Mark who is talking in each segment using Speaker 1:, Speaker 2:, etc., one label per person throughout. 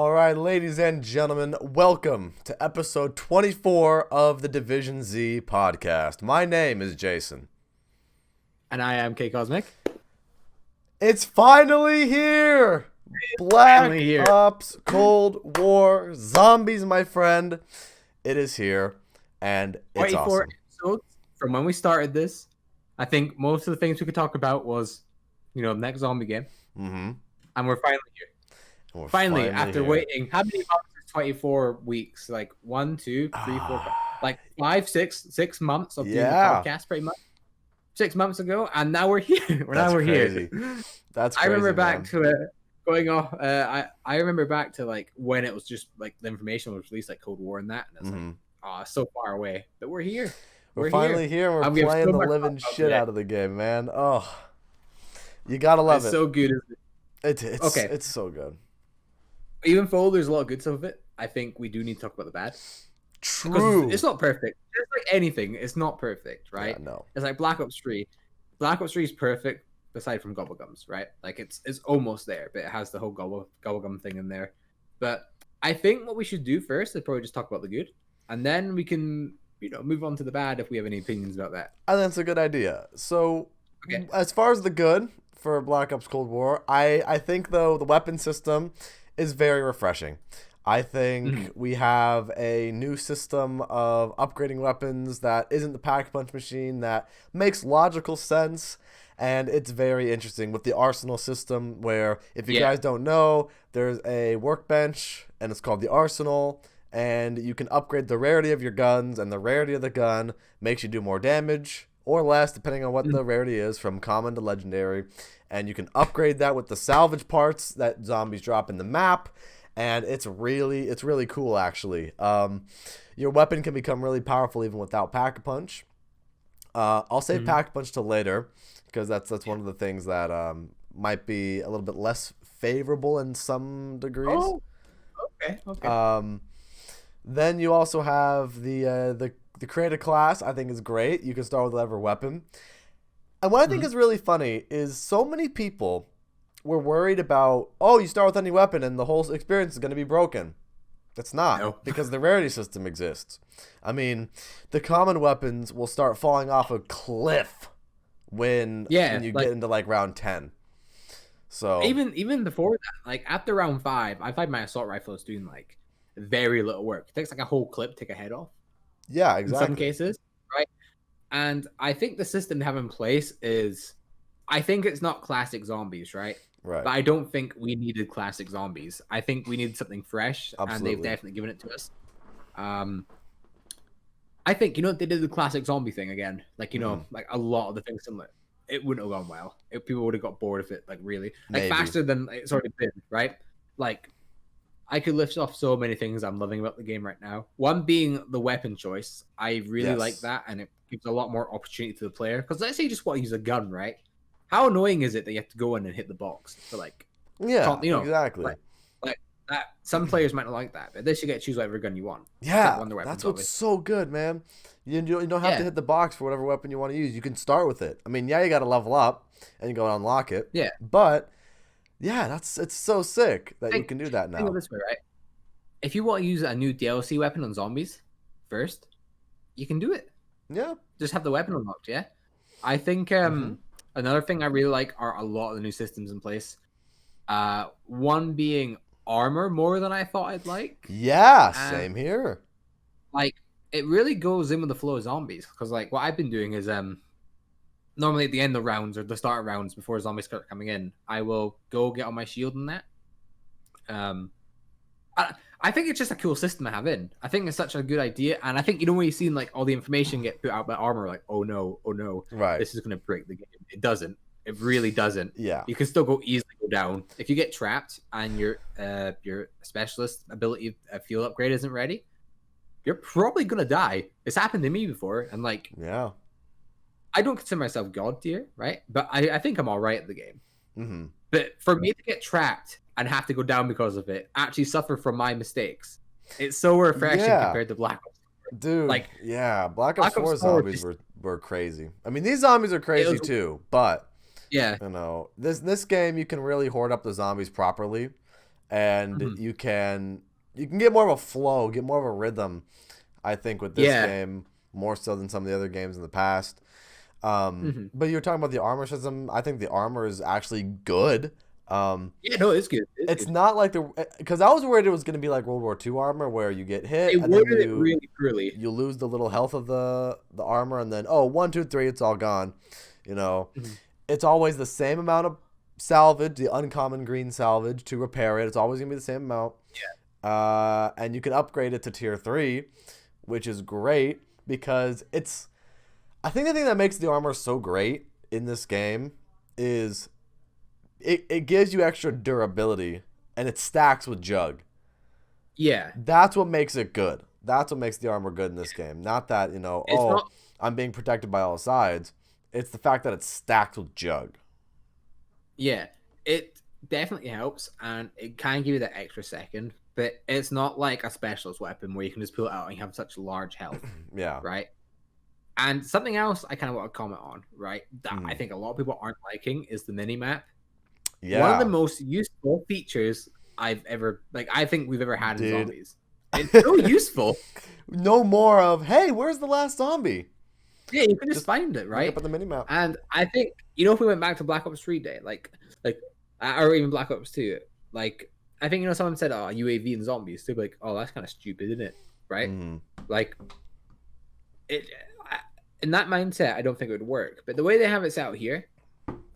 Speaker 1: All right, ladies and gentlemen, welcome to episode 24 of the Division Z podcast. My name is Jason.
Speaker 2: And I am K Cosmic.
Speaker 1: It's finally here! Black Ops Cold War Zombies, my friend. It is here, and it's
Speaker 2: 24
Speaker 1: awesome.
Speaker 2: episodes from when we started this. I think most of the things we could talk about was, the next zombie game.
Speaker 1: Mm-hmm.
Speaker 2: And we're finally here. Finally, after waiting, how many months is 24 weeks? Like 1, 2, 3, 4, 5, like 5, 6 months of doing the podcast, pretty much. 6 months ago, and now we're here. Here.
Speaker 1: That's crazy.
Speaker 2: I remember back to it going off. I remember back to like when it was just like the information was released, like Cold War and that, and it's like, so far away, but we're here.
Speaker 1: We're finally here. And we're playing the living shit out of the game, man. Oh, you gotta love it.
Speaker 2: It's so good.
Speaker 1: It's so good.
Speaker 2: Even though there's a lot of good stuff of it, I think we do need to talk about the bad.
Speaker 1: True.
Speaker 2: It's not perfect. Just like anything, it's not perfect, right?
Speaker 1: Yeah, no.
Speaker 2: It's like Black Ops 3. Black Ops 3 is perfect, aside from Gobblegums, right? Like it's almost there, but it has the whole Gobblegum thing in there. But I think what we should do first is probably just talk about the good, and then we can, move on to the bad if we have any opinions about that.
Speaker 1: I think that's a good idea. So, as far as the good for Black Ops Cold War, I think though the weapon system is very refreshing. I think we have a new system of upgrading weapons that isn't the Pack-a-Punch machine, that makes logical sense, and it's very interesting with the arsenal system where, if you guys don't know, there's a workbench, and it's called the arsenal, and you can upgrade the rarity of your guns, and the rarity of the gun makes you do more damage or less, depending on what the rarity is, from common to legendary, and you can upgrade that with the salvage parts that zombies drop in the map. And it's really cool, actually. Your weapon can become really powerful even without Pack-a-Punch. I'll save Pack-a-Punch till later, because that's one of the things that might be a little bit less favorable in some degrees.
Speaker 2: Oh, okay.
Speaker 1: Then you also have the creator class. I think is great. You can start with whatever weapon. And what I think is really funny is so many people were worried about, you start with any weapon and the whole experience is going to be broken. It's not, because the rarity system exists. I mean, the common weapons will start falling off a cliff when you get into like round 10. So
Speaker 2: even before that, like after round 5, I find my assault rifle is doing like very little work. It takes like a whole clip to take a head off.
Speaker 1: Yeah, exactly.
Speaker 2: In some cases, right? And I think the system they have in place is, I think it's not classic zombies, right?
Speaker 1: Right.
Speaker 2: But I don't think we needed classic zombies. I think we needed something fresh,
Speaker 1: Absolutely.
Speaker 2: and they've definitely given it to us. I think, they did the classic zombie thing again. Like, like a lot of the things similar. It wouldn't have gone well. People would have got bored of it, like really. Like faster than it's already been, right? Like, I could lift off so many things I'm loving about the game right now. One being the weapon choice. I really like that, and it gives a lot more opportunity to the player. Because let's say you just want to use a gun, right? How annoying is it that you have to go in and hit the box for like...
Speaker 1: exactly.
Speaker 2: Like that. Some players might not like that, but this you get to choose whatever gun you want.
Speaker 1: Yeah, that's what's so good, man. You don't have to hit the box for whatever weapon you want to use. You can start with it. I mean, you got to level up and you go and unlock it.
Speaker 2: Yeah.
Speaker 1: But, it's so sick that you can do that now.
Speaker 2: Think of it this way, right? If you want to use a new DLC weapon on zombies first, you can do it.
Speaker 1: Yeah.
Speaker 2: Just have the weapon unlocked, yeah? I think... Another thing I really like are a lot of the new systems in place. One being armor more than I thought I'd like.
Speaker 1: Yeah, same here.
Speaker 2: Like, it really goes in with the flow of zombies. Because, like, what I've been doing is, normally at the end of rounds or the start of rounds before zombies start coming in, I will go get on my shield and that. I think it's just a cool system to have in. I think it's such a good idea. And I think, when you've seen, like, all the information get put out by armor, like, oh no,
Speaker 1: right,
Speaker 2: this is going to break the game. It doesn't. It really doesn't.
Speaker 1: Yeah.
Speaker 2: You can still easily go down. If you get trapped and your specialist ability field upgrade isn't ready, you're probably going to die. It's happened to me before. And, like, I don't consider myself God tier, right? But I think I'm all right at the game.
Speaker 1: Mm-hmm.
Speaker 2: But for me to get trapped and have to go down because of it, actually suffer from my mistakes, it's so refreshing compared to Black Ops 4.
Speaker 1: Dude, Black Ops 4 zombies were crazy. I mean, these zombies are crazy too, but this game you can really hoard up the zombies properly, and you can get more of a flow, get more of a rhythm. I think with this game more so than some of the other games in the past. But you were talking about the armor system. I think the armor is actually good.
Speaker 2: No, it's good.
Speaker 1: It's not like because I was worried it was going to be like World War II armor where you get hit
Speaker 2: They
Speaker 1: and then
Speaker 2: worded it really poorly.
Speaker 1: you lose the little health of the armor and then 1, 2, 3 it's all gone. You know, it's always the same amount of salvage, the uncommon green salvage to repair it. It's always going to be the same amount.
Speaker 2: Yeah.
Speaker 1: And you can upgrade it to tier 3, which is great because I think the thing that makes the armor so great in this game is it gives you extra durability and it stacks with Jug.
Speaker 2: Yeah.
Speaker 1: That's what makes it good. That's what makes the armor good in this game. Not that, I'm being protected by all sides. It's the fact that it's stacked with Jug.
Speaker 2: Yeah. It definitely helps and it can give you that extra second, but it's not like a specialist weapon where you can just pull it out and you have such large health.
Speaker 1: Yeah.
Speaker 2: Right? And something else I kind of want to comment on, right, that I think a lot of people aren't liking is the mini-map. Yeah. One of the most useful features I think we've ever had in zombies. It's so useful.
Speaker 1: No more of, hey, where's the last zombie?
Speaker 2: Yeah, you can just find it, right?
Speaker 1: Look up at the minimap.
Speaker 2: And I think, if we went back to Black Ops 3 Day, or even Black Ops 2, I think, someone said, UAV and zombies. They'd be like, oh, that's kind of stupid, isn't it? Right? In that mindset, I don't think it would work. But the way they have it set out here,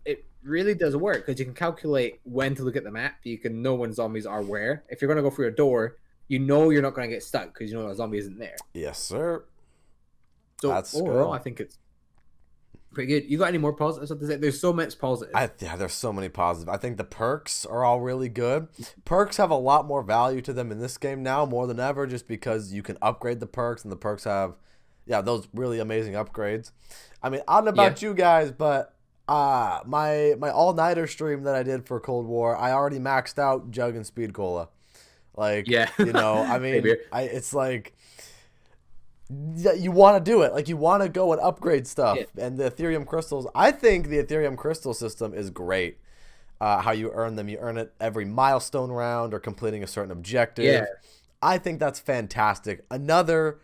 Speaker 2: it really does work because you can calculate when to look at the map. You can know when zombies are where. If you're going to go through a door, you're not going to get stuck because a zombie isn't there.
Speaker 1: Yes, sir.
Speaker 2: So overall, I think it's pretty good. You got any more positives? There's so much positive.
Speaker 1: There's so many positive. I think the perks are all really good. Perks have a lot more value to them in this game now more than ever just because you can upgrade the perks and the perks have those really amazing upgrades. I mean, I don't know about you guys, but my all-nighter stream that I did for Cold War, I already maxed out Jug and Speed Cola. I mean, it's like you want to do it. You want to go and upgrade stuff. Yeah. And the Ethereum crystals, I think the Ethereum crystal system is great. How you earn them. You earn it every milestone round or completing a certain objective. Yeah. I think that's fantastic. Another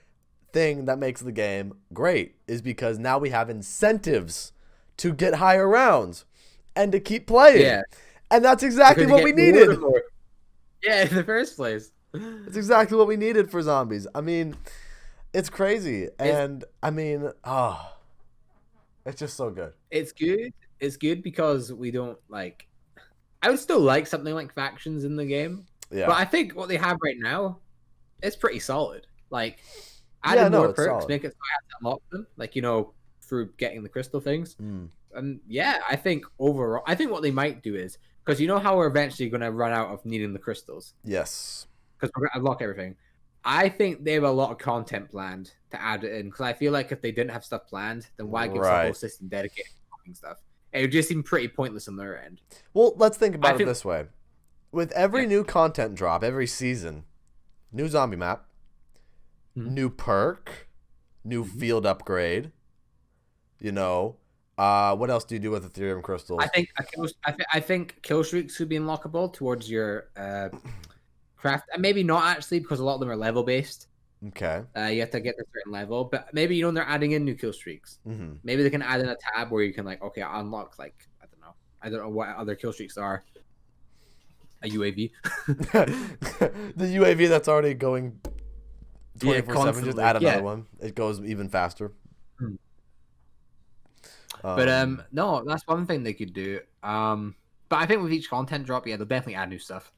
Speaker 1: thing that makes the game great is because now we have incentives to get higher rounds and to keep playing. Yeah. And that's exactly what we needed.
Speaker 2: Yeah, in the first place.
Speaker 1: It's exactly what we needed for zombies. I mean, it's crazy. And it's just so good.
Speaker 2: It's good. It's good because we don't I would still like something like factions in the game. Yeah. But I think what they have right now is pretty solid. Adding more perks, make it so I have to unlock them, through getting the crystal things. And I think overall, what they might do is, because how we're eventually going to run out of needing the crystals.
Speaker 1: Yes.
Speaker 2: Because we're going to unlock everything. I think they have a lot of content planned to add it in, because I feel like if they didn't have stuff planned, then why give the whole system dedicated to unlocking stuff? It would just seem pretty pointless on their end.
Speaker 1: Well, let's think about it this way. With every new content drop, every season, new zombie map, new perk, new field upgrade. What else do you do with Ethereum crystals?
Speaker 2: I think kill streaks would be unlockable towards your craft. Maybe not actually, because a lot of them are level based.
Speaker 1: Okay.
Speaker 2: You have to get to a certain level, but maybe they're adding in new kill streaks. Maybe they can add in a tab where you can unlock I don't know what other kill streaks are. A UAV.
Speaker 1: The UAV that's already going 24/7, just add another one. It goes even faster.
Speaker 2: But no, that's one thing they could do. But I think with each content drop, they'll definitely add new stuff.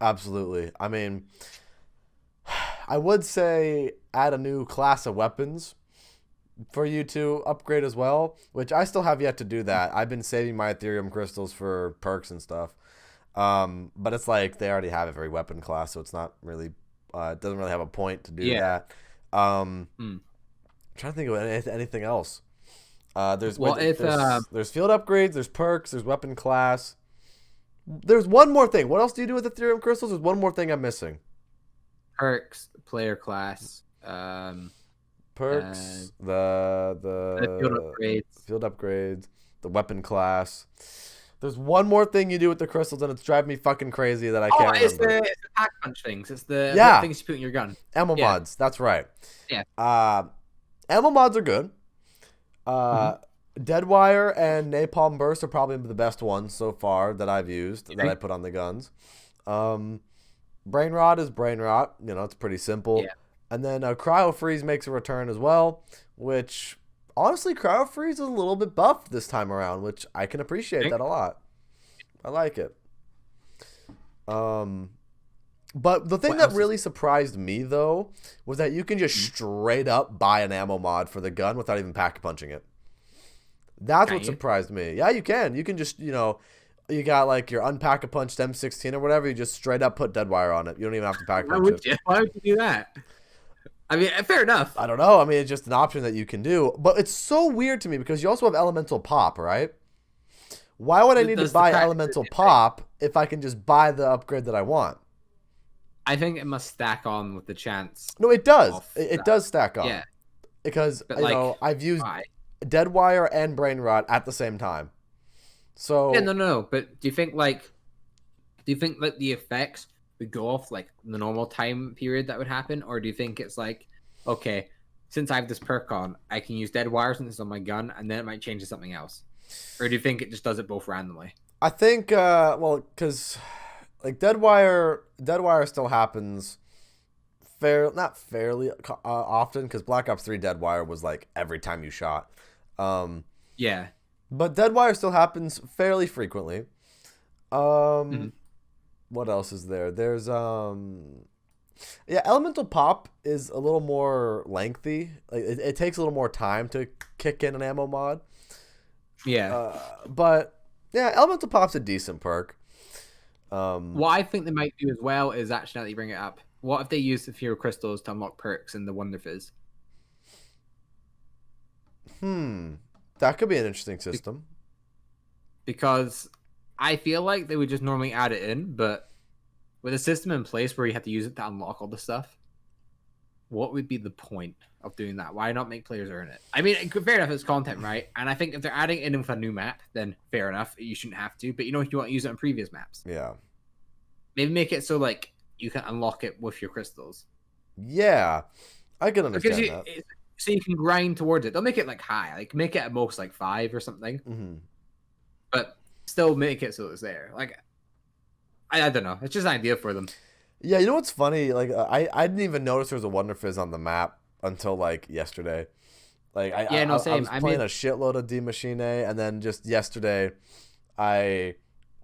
Speaker 1: Absolutely. I mean, I would say add a new class of weapons for you to upgrade as well, which I still have yet to do that. I've been saving my Ethereum crystals for perks and stuff. But it's they already have every weapon class, so it's not really it doesn't really have a point to do that. I'm trying to think of anything else. There's field upgrades, there's perks, there's weapon class. There's one more thing. What else do you do with Ethereum crystals? There's one more thing I'm missing.
Speaker 2: Perks, player class,
Speaker 1: perks, the
Speaker 2: field upgrades,
Speaker 1: the weapon class. There's one more thing you do with the crystals, and it's driving me fucking crazy that I can't
Speaker 2: it's
Speaker 1: remember.
Speaker 2: the pack punch things. It's the things you put in your gun.
Speaker 1: Ammo mods. That's right.
Speaker 2: Yeah.
Speaker 1: Ammo mods are good. Deadwire and Napalm Burst are probably the best ones so far that I've used, that I put on the guns. Brain Rot is Brain Rot. You know, it's pretty simple.
Speaker 2: Yeah.
Speaker 1: And then Cryo Freeze makes a return as well, which... Honestly, Cryo Freeze is a little bit buffed this time around, which I can appreciate that a lot. I like it. But the thing that really surprised me, though, was that you can just straight up buy an ammo mod for the gun without even pack punching it. That's what surprised me. Yeah, you can. You can just, you know, you got like your Unpack-a-Punch M16 or whatever, you just straight up put Deadwire on it. You don't even have to pack punch it.
Speaker 2: Why would you do that? I mean, fair enough.
Speaker 1: I don't know. I mean, it's just an option that you can do. But it's so weird to me because you also have Elemental Pop, right? Why would I need to buy Elemental Pop if I can just buy the upgrade that I want?
Speaker 2: I think it must stack on with the chance.
Speaker 1: No, it does. It does stack on.
Speaker 2: Yeah.
Speaker 1: Because, you know, I've used Deadwire and Brain Rot at the same time. So...
Speaker 2: Yeah, no. But do you think that the effects would go off like the normal time period that would happen, or do you think it's like, okay, since I have this perk on, I can use Deadwire since it's on my gun, and then it might change to something else, or do you think it just does it both randomly?
Speaker 1: I think, well, because like Deadwire still happens not fairly often, because Black Ops 3 Deadwire was like every time you shot.
Speaker 2: Yeah,
Speaker 1: but Deadwire still happens fairly frequently. What else is there? There's Elemental Pop is a little more lengthy. Like it takes a little more time to kick in an ammo mod.
Speaker 2: Yeah.
Speaker 1: But yeah, Elemental Pop's a decent perk.
Speaker 2: What I think they might do as well is, actually, now that you bring it up, what if they use the Fear Crystals to unlock perks in the Wonder Fizz?
Speaker 1: That could be an interesting system.
Speaker 2: Because I feel like they would just normally add it in, but with a system in place where you have to use it to unlock all the stuff, what would be the point of doing that? Why not make players earn it? I mean, fair enough, it's content, right? And I think if they're adding it in with a new map, then fair enough, you shouldn't have to. But you know, if you want to use it on previous maps,
Speaker 1: yeah,
Speaker 2: maybe make it so like you can unlock it with your crystals.
Speaker 1: Yeah, I can understand that.
Speaker 2: So you can grind towards it. Don't make it like high, like make it at most like 5 or something. But still make it so it's there. Like, I don't know. It's just an idea for them.
Speaker 1: Yeah, you know what's funny? Like, I didn't even notice there was a Wonder Fizz on the map until like yesterday. Like, I was playing a shitload of D Machine, and then just yesterday, I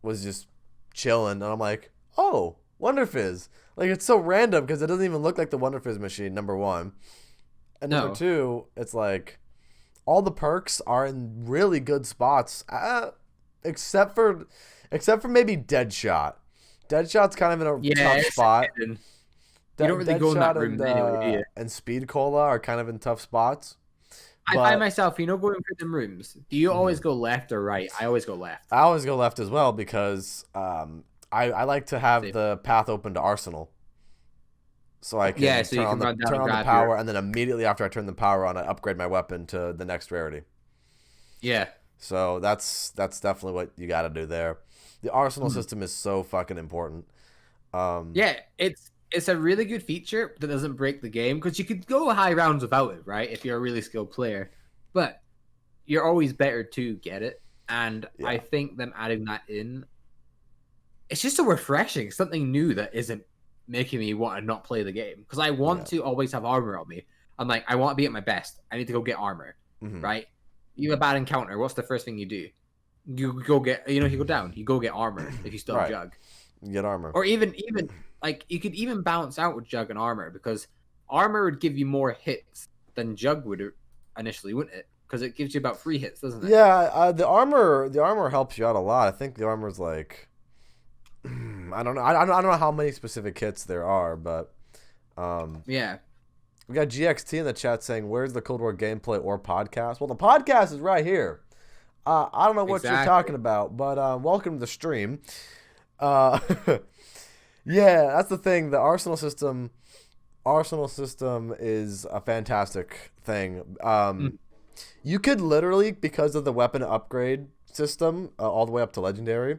Speaker 1: was just chilling, and I'm like, oh, Wonder Fizz. Like, it's so random because it doesn't even look like the Wonder Fizz machine. Number one, and number two, it's like all the perks are in really good spots. Except for maybe Deadshot. Deadshot's kind of in a tough spot.
Speaker 2: You don't really go in that room anyway, do you?
Speaker 1: And Speed Cola are kind of in tough spots.
Speaker 2: I find myself, going through them rooms, do you always go left or right? I always go left.
Speaker 1: I always go left as well because I like to have the path open to Arsenal. So I can turn on the power, and then immediately after I turn the power on, I upgrade my weapon to the next rarity.
Speaker 2: Yeah.
Speaker 1: So that's definitely what you got to do there. The Arsenal system is so fucking important.
Speaker 2: Yeah, it's a really good feature that doesn't break the game, because you could go high rounds without it, right? If you're a really skilled player, but you're always better to get it. And I think them adding that in, it's just so refreshing, something new that isn't making me want to not play the game, because I want to always have armor on me. I'm like, I want to be at my best. I need to go get armor, right? You have a bad encounter. What's the first thing you do? You go get, you go down. You go get armor if you still have Jug.
Speaker 1: You get armor.
Speaker 2: Or even like you could even balance out with Jug and armor, because armor would give you more hits than Jug would initially, wouldn't it? Because it gives you about 3 hits, doesn't it?
Speaker 1: Yeah, the armor helps you out a lot. I think the armor's like, I don't know. I don't know how many specific hits there are, but
Speaker 2: yeah.
Speaker 1: We got GXT in the chat saying, "Where's the Cold War gameplay or podcast?" Well, the podcast is right here. I don't know what you're talking about, but welcome to the stream. Yeah, that's the thing. The Arsenal system is a fantastic thing. You could literally, because of the weapon upgrade system all the way up to legendary.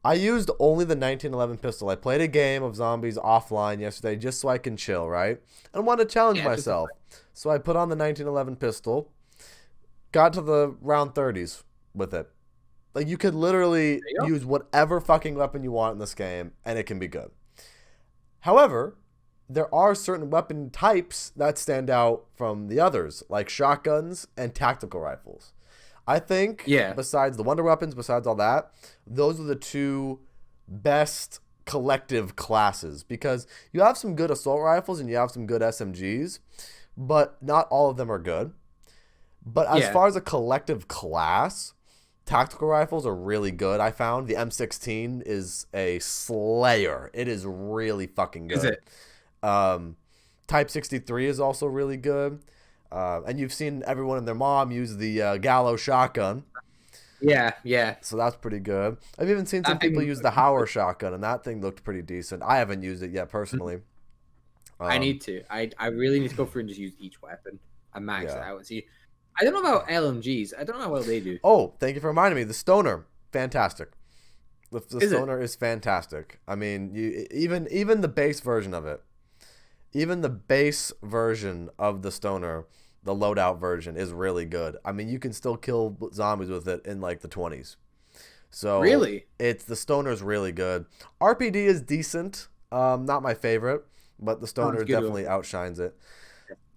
Speaker 1: I used only the 1911 pistol. I played a game of zombies offline yesterday just so I can chill, right? And wanted to challenge myself. So I put on the 1911 pistol, got to the round 30s with it. Like, you could literally use whatever fucking weapon you want in this game, and it can be good. However, there are certain weapon types that stand out from the others, like shotguns and tactical rifles. I think, besides the wonder weapons, besides all that, those are the two best collective classes, because you have some good assault rifles and you have some good SMGs, but not all of them are good. But as far as a collective class, tactical rifles are really good. I found the M16 is a slayer. It is really fucking good. Is it? Type 63 is also really good. And you've seen everyone and their mom use the Gallo shotgun.
Speaker 2: Yeah.
Speaker 1: So that's pretty good. I've even seen some people use the Hauer shotgun, and that thing looked pretty decent. I haven't used it yet personally.
Speaker 2: I need to. I really need to go through and just use each weapon. I max it out. See, I don't know about LMGs. I don't know how well they do.
Speaker 1: Oh, thank you for reminding me. The Stoner, fantastic. The Stoner is fantastic. I mean, even the base version of it. Even the base version of the Stoner, the loadout version, is really good. I mean, you can still kill zombies with it in like the 20s. So
Speaker 2: really,
Speaker 1: the Stoner's really good. RPD is decent. Not my favorite, but the Stoner definitely outshines it.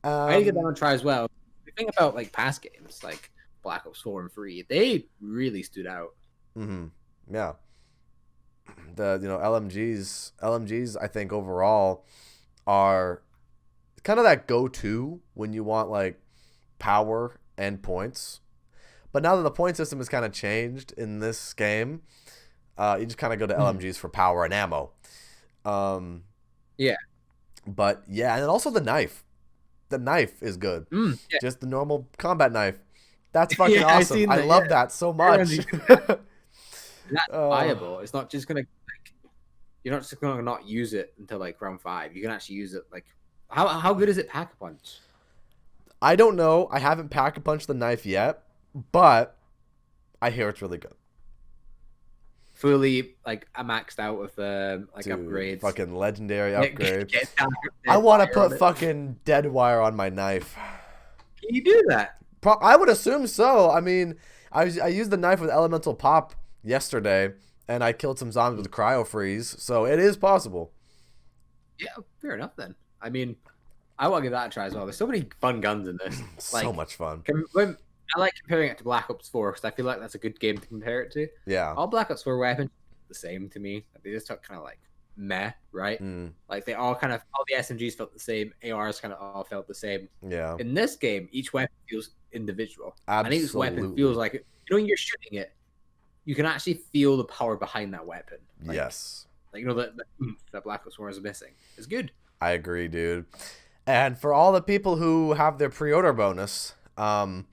Speaker 2: I need to get that one try as well. The thing about like past games, like Black Ops 4 and 3, they really stood out.
Speaker 1: Yeah. The LMGs, I think overall are kind of that go-to when you want like power and points. But now that the point system has kind of changed in this game, you just kind of go to LMGs for power and ammo. But yeah, and then also the knife. The knife is good. Just the normal combat knife. That's fucking awesome. I love that so much.
Speaker 2: That's viable. It's not just gonna. You're not just gonna not use it until like round 5. You can actually use it like how good is it Pack-a-Punch?
Speaker 1: I don't know. I haven't Pack-a-Punched the knife yet, but I hear it's really good.
Speaker 2: Fully like maxed out with like upgrades.
Speaker 1: Fucking legendary upgrades. I want to put fucking dead wire on my knife.
Speaker 2: Can you do that?
Speaker 1: I would assume so. I mean, I used the knife with elemental pop yesterday, and I killed some zombies with cryo freeze, so it is possible.
Speaker 2: Yeah, fair enough then. I mean, I want to give that a try as well. There's so many fun guns in this.
Speaker 1: So much fun.
Speaker 2: I like comparing it to Black Ops 4 because I feel like that's a good game to compare it to.
Speaker 1: Yeah.
Speaker 2: All Black Ops 4 weapons are the same to me. They just kind of like meh, right? Like they all the SMGs felt the same. ARs kind of all felt the same.
Speaker 1: Yeah.
Speaker 2: In this game, each weapon feels individual.
Speaker 1: Absolutely.
Speaker 2: And each weapon feels like, when you're shooting it, you can actually feel the power behind that weapon. Like,
Speaker 1: yes.
Speaker 2: Like, that Black Ops 4 is missing. It's good.
Speaker 1: I agree, dude. And for all the people who have their pre-order bonus, I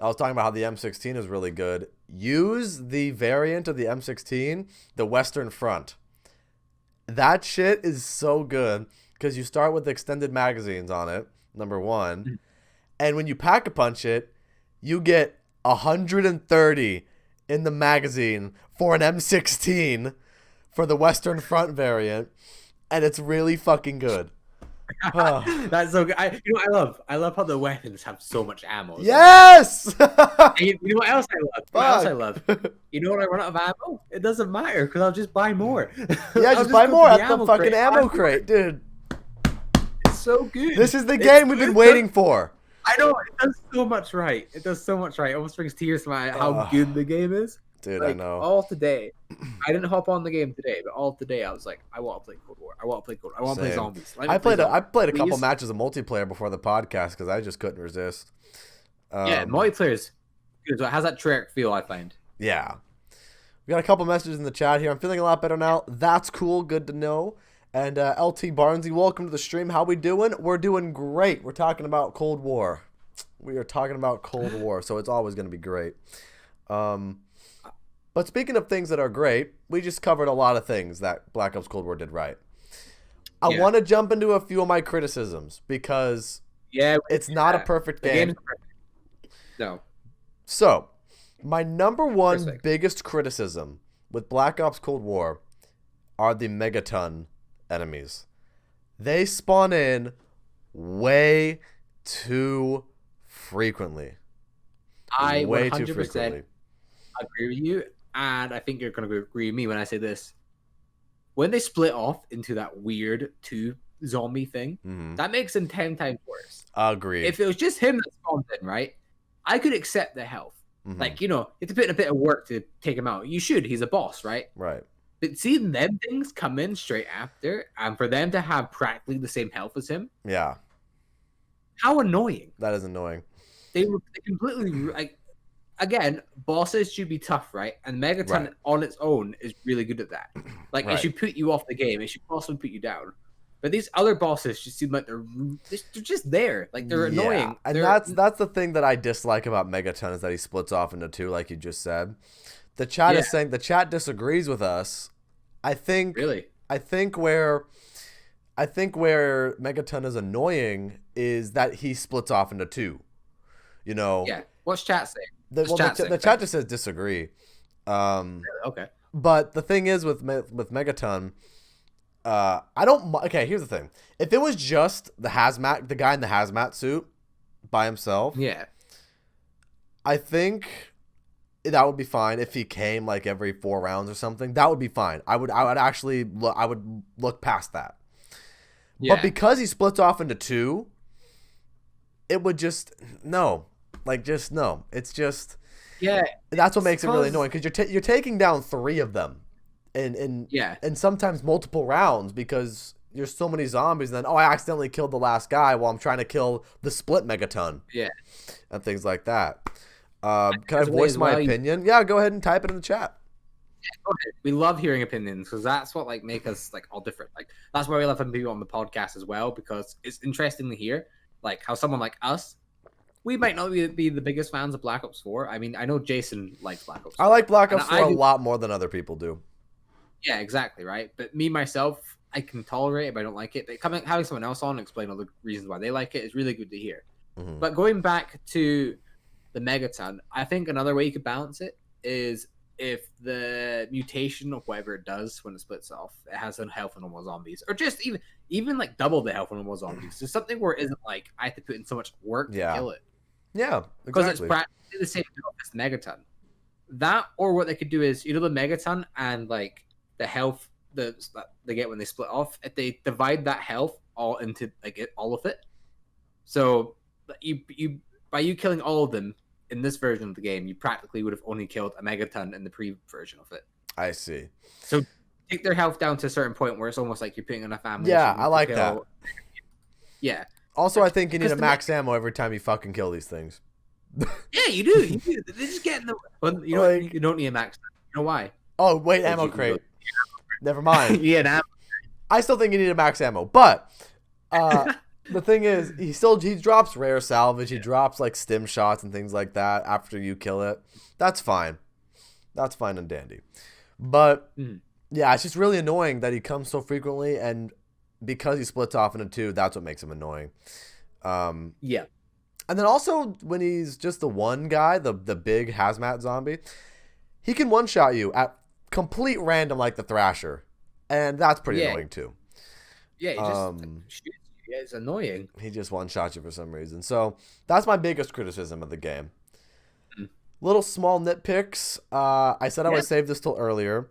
Speaker 1: was talking about how the M16 is really good. Use the variant of the M16, the Western Front. That shit is so good because you start with extended magazines on it, number one. And when you Pack-a-Punch it, you get 130 in the magazine for an M16 for the Western Front variant. And it's really fucking good.
Speaker 2: That's so good. I love how the weapons have so much ammo.
Speaker 1: Yes.
Speaker 2: You know what else I love? You know when I run out of ammo? It doesn't matter because I'll just buy more.
Speaker 1: Yeah, just buy more at the fucking ammo crate, dude.
Speaker 2: It's so good.
Speaker 1: This is the game we've been waiting for.
Speaker 2: I know, it does so much right. It almost brings tears to my eyes how good the game is.
Speaker 1: Dude,
Speaker 2: like,
Speaker 1: I know.
Speaker 2: All today, I didn't hop on the game today, but all today I was like, I want to play Cold War. I want to play Cold War. I want to play zombies.
Speaker 1: I played a couple matches of multiplayer before the podcast because I just couldn't resist.
Speaker 2: Yeah, multiplayer's good. So how's that trick feel? I find.
Speaker 1: Yeah, we got a couple messages in the chat here. I'm feeling a lot better now. That's cool. Good to know. And LT Barnesy, welcome to the stream. How we doing? We're doing great. We're talking about Cold War. We are talking about Cold War, so it's always going to be great. But speaking of things that are great, we just covered a lot of things that Black Ops Cold War did right. I want to jump into a few of my criticisms because it's not a perfect game.
Speaker 2: No.
Speaker 1: So, My number one biggest criticism with Black Ops Cold War are the megaton enemies. They spawn in way too frequently.
Speaker 2: I 100% agree with you, and I think you're going to agree with me when I say this. When they split off into that weird 2 zombie thing, that makes them 10 times worse.
Speaker 1: Agreed.
Speaker 2: If it was just him that spawned in, right, I could accept the health. Like, you have to put in a bit of work to take him out. You should. He's a boss, right?
Speaker 1: Right.
Speaker 2: But seeing them things come in straight after, and for them to have practically the same health as him,
Speaker 1: yeah,
Speaker 2: how annoying.
Speaker 1: That is annoying.
Speaker 2: They completely like. Again, bosses should be tough, right? And Megaton on its own is really good at that. Like, it should put you off the game. It should possibly put you down. But these other bosses just seem like they're just there. Like, they're annoying.
Speaker 1: And that's the thing that I dislike about Megaton is that he splits off into 2, like you just said. The chat is saying the chat disagrees with us. I think where Megaton is annoying is that he splits off into 2.
Speaker 2: Yeah. What's chat saying?
Speaker 1: The chat just says disagree.
Speaker 2: Okay.
Speaker 1: But the thing is with Megaton, I don't. Okay, here's the thing. If it was just the guy in the hazmat suit by himself, I think that would be fine. If he came like every 4 rounds or something, that would be fine. I would actually look past that. Yeah. But because he splits off into 2, it would just no. It's just That's what makes it really annoying because you're taking down 3 of them, and sometimes multiple rounds because there's so many zombies. And then I accidentally killed the last guy while I'm trying to kill the split megaton. Yeah, and things like that. Can I voice my opinion? Yeah, go ahead and type it in the chat.
Speaker 2: Yeah, go ahead. We love hearing opinions because that's what make us all different. That's why we love having people on the podcast as well because it's interesting to hear how someone like us. We might not be the biggest fans of Black Ops 4. I mean, I know Jason likes Black Ops 4.
Speaker 1: I like Black Ops 4 a lot more than other people do.
Speaker 2: Yeah, exactly, right? But me, myself, I can tolerate it, but I don't like it. But having someone else on and explain all the reasons why they like it is really good to hear. Mm-hmm. But going back to the Megaton, I think another way you could balance it is if the mutation of whatever it does when it splits off, it has some health on normal zombies. Or just even double the health on normal zombies. There's something where it isn't I have to put in so much work to kill it.
Speaker 1: Yeah, exactly.
Speaker 2: Because it's practically the same as the Megaton. That, or what they could do is, the Megaton and the health that they get when they split off, if they divide that health all into all of it. So you by you killing all of them in this version of the game, you practically would have only killed a Megaton in the pre-version of it.
Speaker 1: I see.
Speaker 2: So take their health down to a certain point where it's almost like you're putting in a family.
Speaker 1: Yeah, I like that.
Speaker 2: Yeah.
Speaker 1: Also, I think you need a max ammo every time you fucking kill these things.
Speaker 2: Yeah, you do. They just get in the... Well, you don't need a max. You know why?
Speaker 1: Oh, wait, ammo crate. Never mind.
Speaker 2: Yeah, an ammo crate.
Speaker 1: I still think you need a max ammo, but the thing is, he drops rare salvage. He drops stim shots and things like that after you kill it. That's fine. That's fine and dandy. But yeah, it's just really annoying that he comes so frequently, and because he splits off into 2, that's what makes him annoying.
Speaker 2: Yeah.
Speaker 1: And then also when he's just the one guy, the big hazmat zombie, he can one-shot you at complete random like the Thrasher. And that's pretty annoying too.
Speaker 2: Yeah, he just shoots you. Yeah, it's annoying.
Speaker 1: He just one-shots you for some reason. So that's my biggest criticism of the game. Little small nitpicks. I said I would save this till earlier.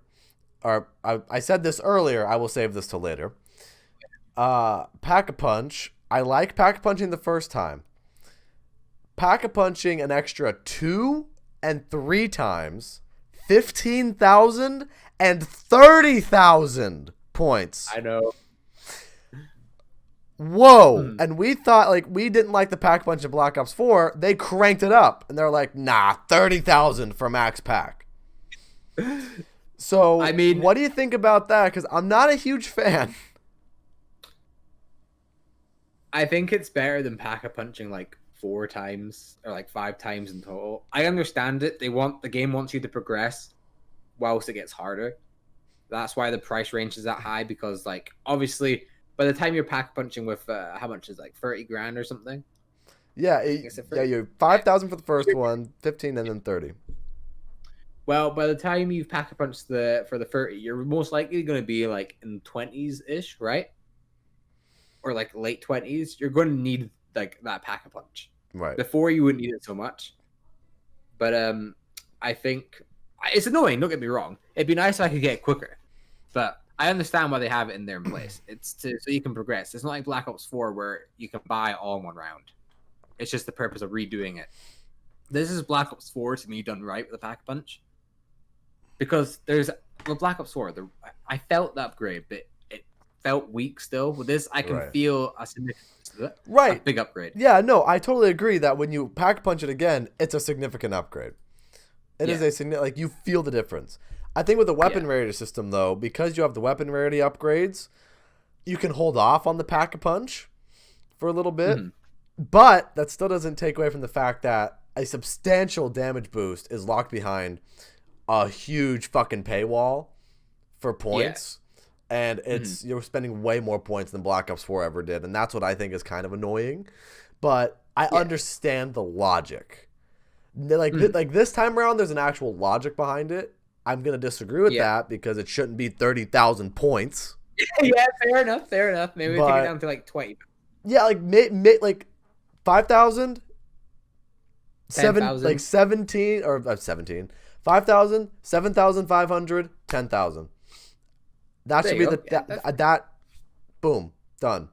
Speaker 1: Or I said this earlier, I will save this till later. Pack-a-Punch. I like Pack-a-Punching the first time. Pack-a-Punching an extra 2 and 3 times, 15,000 and 30,000 points.
Speaker 2: I know.
Speaker 1: Whoa. And we thought, we didn't like the Pack-a-Punch in Black Ops 4. They cranked it up. And they're like, nah, 30,000 for max pack. So, what do you think about that? Because I'm not a huge fan.
Speaker 2: I think it's better than Pack-a-Punching 4 times or 5 times in total. I understand it. The game wants you to progress whilst it gets harder. That's why the price range is that high because obviously by the time you're Pack-a-Punching with how much is 30 grand or something?
Speaker 1: Yeah, you're 5,000 for the first one, 15 and then 30.
Speaker 2: Well, by the time you've Pack-a-Punched for the 30, you're most likely going to be like in 20s-ish, right? Or like late 20s. You're going to need like that Pack-a-Punch.
Speaker 1: Right.
Speaker 2: Before you wouldn't need it so much. But I think it's annoying, don't get me wrong. It'd be nice if I could get it quicker. But I understand why they have it in there in place. It's so you can progress. It's not like Black Ops 4 where you can buy all in one round. It's just the purpose of redoing it. This is Black Ops 4 to me done right with the Pack-a-Punch. Because with Black Ops 4, I felt the upgrade, but it felt weak still. With this, I can feel a significant, a big upgrade.
Speaker 1: Yeah, no, I totally agree that when you Pack-a-Punch it again, it's a significant upgrade. It is a significant, like, you feel the difference. I think with the weapon rarity system, though, because you have the weapon rarity upgrades, you can hold off on the Pack-a-Punch for a little bit. But that still doesn't take away from the fact that a substantial damage boost is locked behind a huge fucking paywall for points. And it's you're spending way more points than Black Ops 4 ever did. And that's what I think is kind of annoying. But I understand the logic. Like this time around, there's an actual logic behind it. I'm going to disagree with that because it shouldn't be 30,000 points.
Speaker 2: Yeah, fair enough. Maybe we take it down to like 20.
Speaker 1: Yeah, like 5,000,
Speaker 2: 10,000.
Speaker 1: like 17 or 17, 5,000, 7,500, 10,000. That should be that. Boom, done.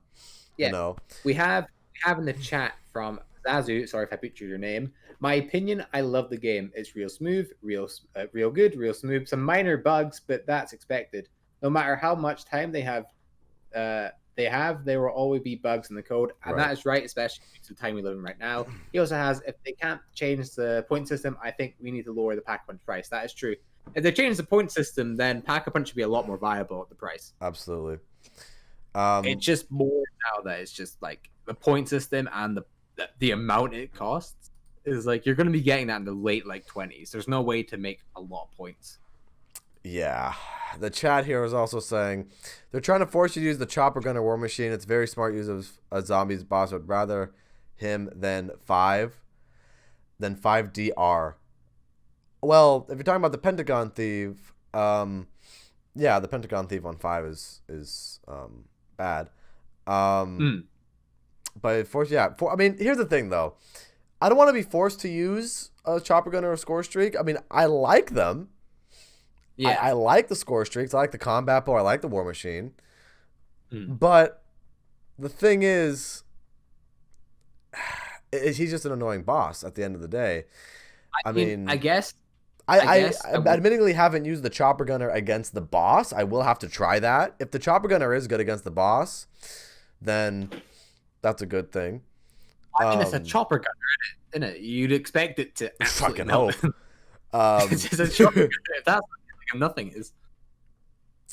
Speaker 2: Yeah,
Speaker 1: you know.
Speaker 2: We have in the chat from Zazu. Sorry if I butchered your name. My opinion, I love the game. It's real smooth, real good, real smooth. Some minor bugs, but that's expected. No matter how much time they have, there will always be bugs in the code, and that is right, especially due to the time we live in right now. He also has, if they can't change the point system, I think we need to lower the Pack-a-Punch price. That is true. If they change the point system, then Pack-a-Punch should be a lot more viable at the price.
Speaker 1: Absolutely.
Speaker 2: It's just more now that it's just like the point system and the amount it costs is like you're going to be getting that in the late like 20s. There's no way to make a lot of points.
Speaker 1: Yeah. The chat here is also saying they're trying to force you to use the chopper gun or war machine. It's very smart use of a zombie's boss. Would rather him than 5DR. Well, if you're talking about the Pentagon Thief, the Pentagon Thief on 5 is bad. But I mean, here's the thing though. I don't want to be forced to use a chopper gun or a score streak. I mean, I like them. Yeah, I like the score streaks. I like the combat bow. I like the war machine. But the thing is, he's just an annoying boss at the end of the day. I mean,
Speaker 2: I guess.
Speaker 1: I admittingly haven't used the chopper gunner against the boss. I will have to try that. If the chopper gunner is good against the boss, then that's a good thing.
Speaker 2: I mean, it's a chopper gunner, isn't it? You'd expect it to
Speaker 1: fucking hope.
Speaker 2: It's just a chopper gunner. That's like nothing is.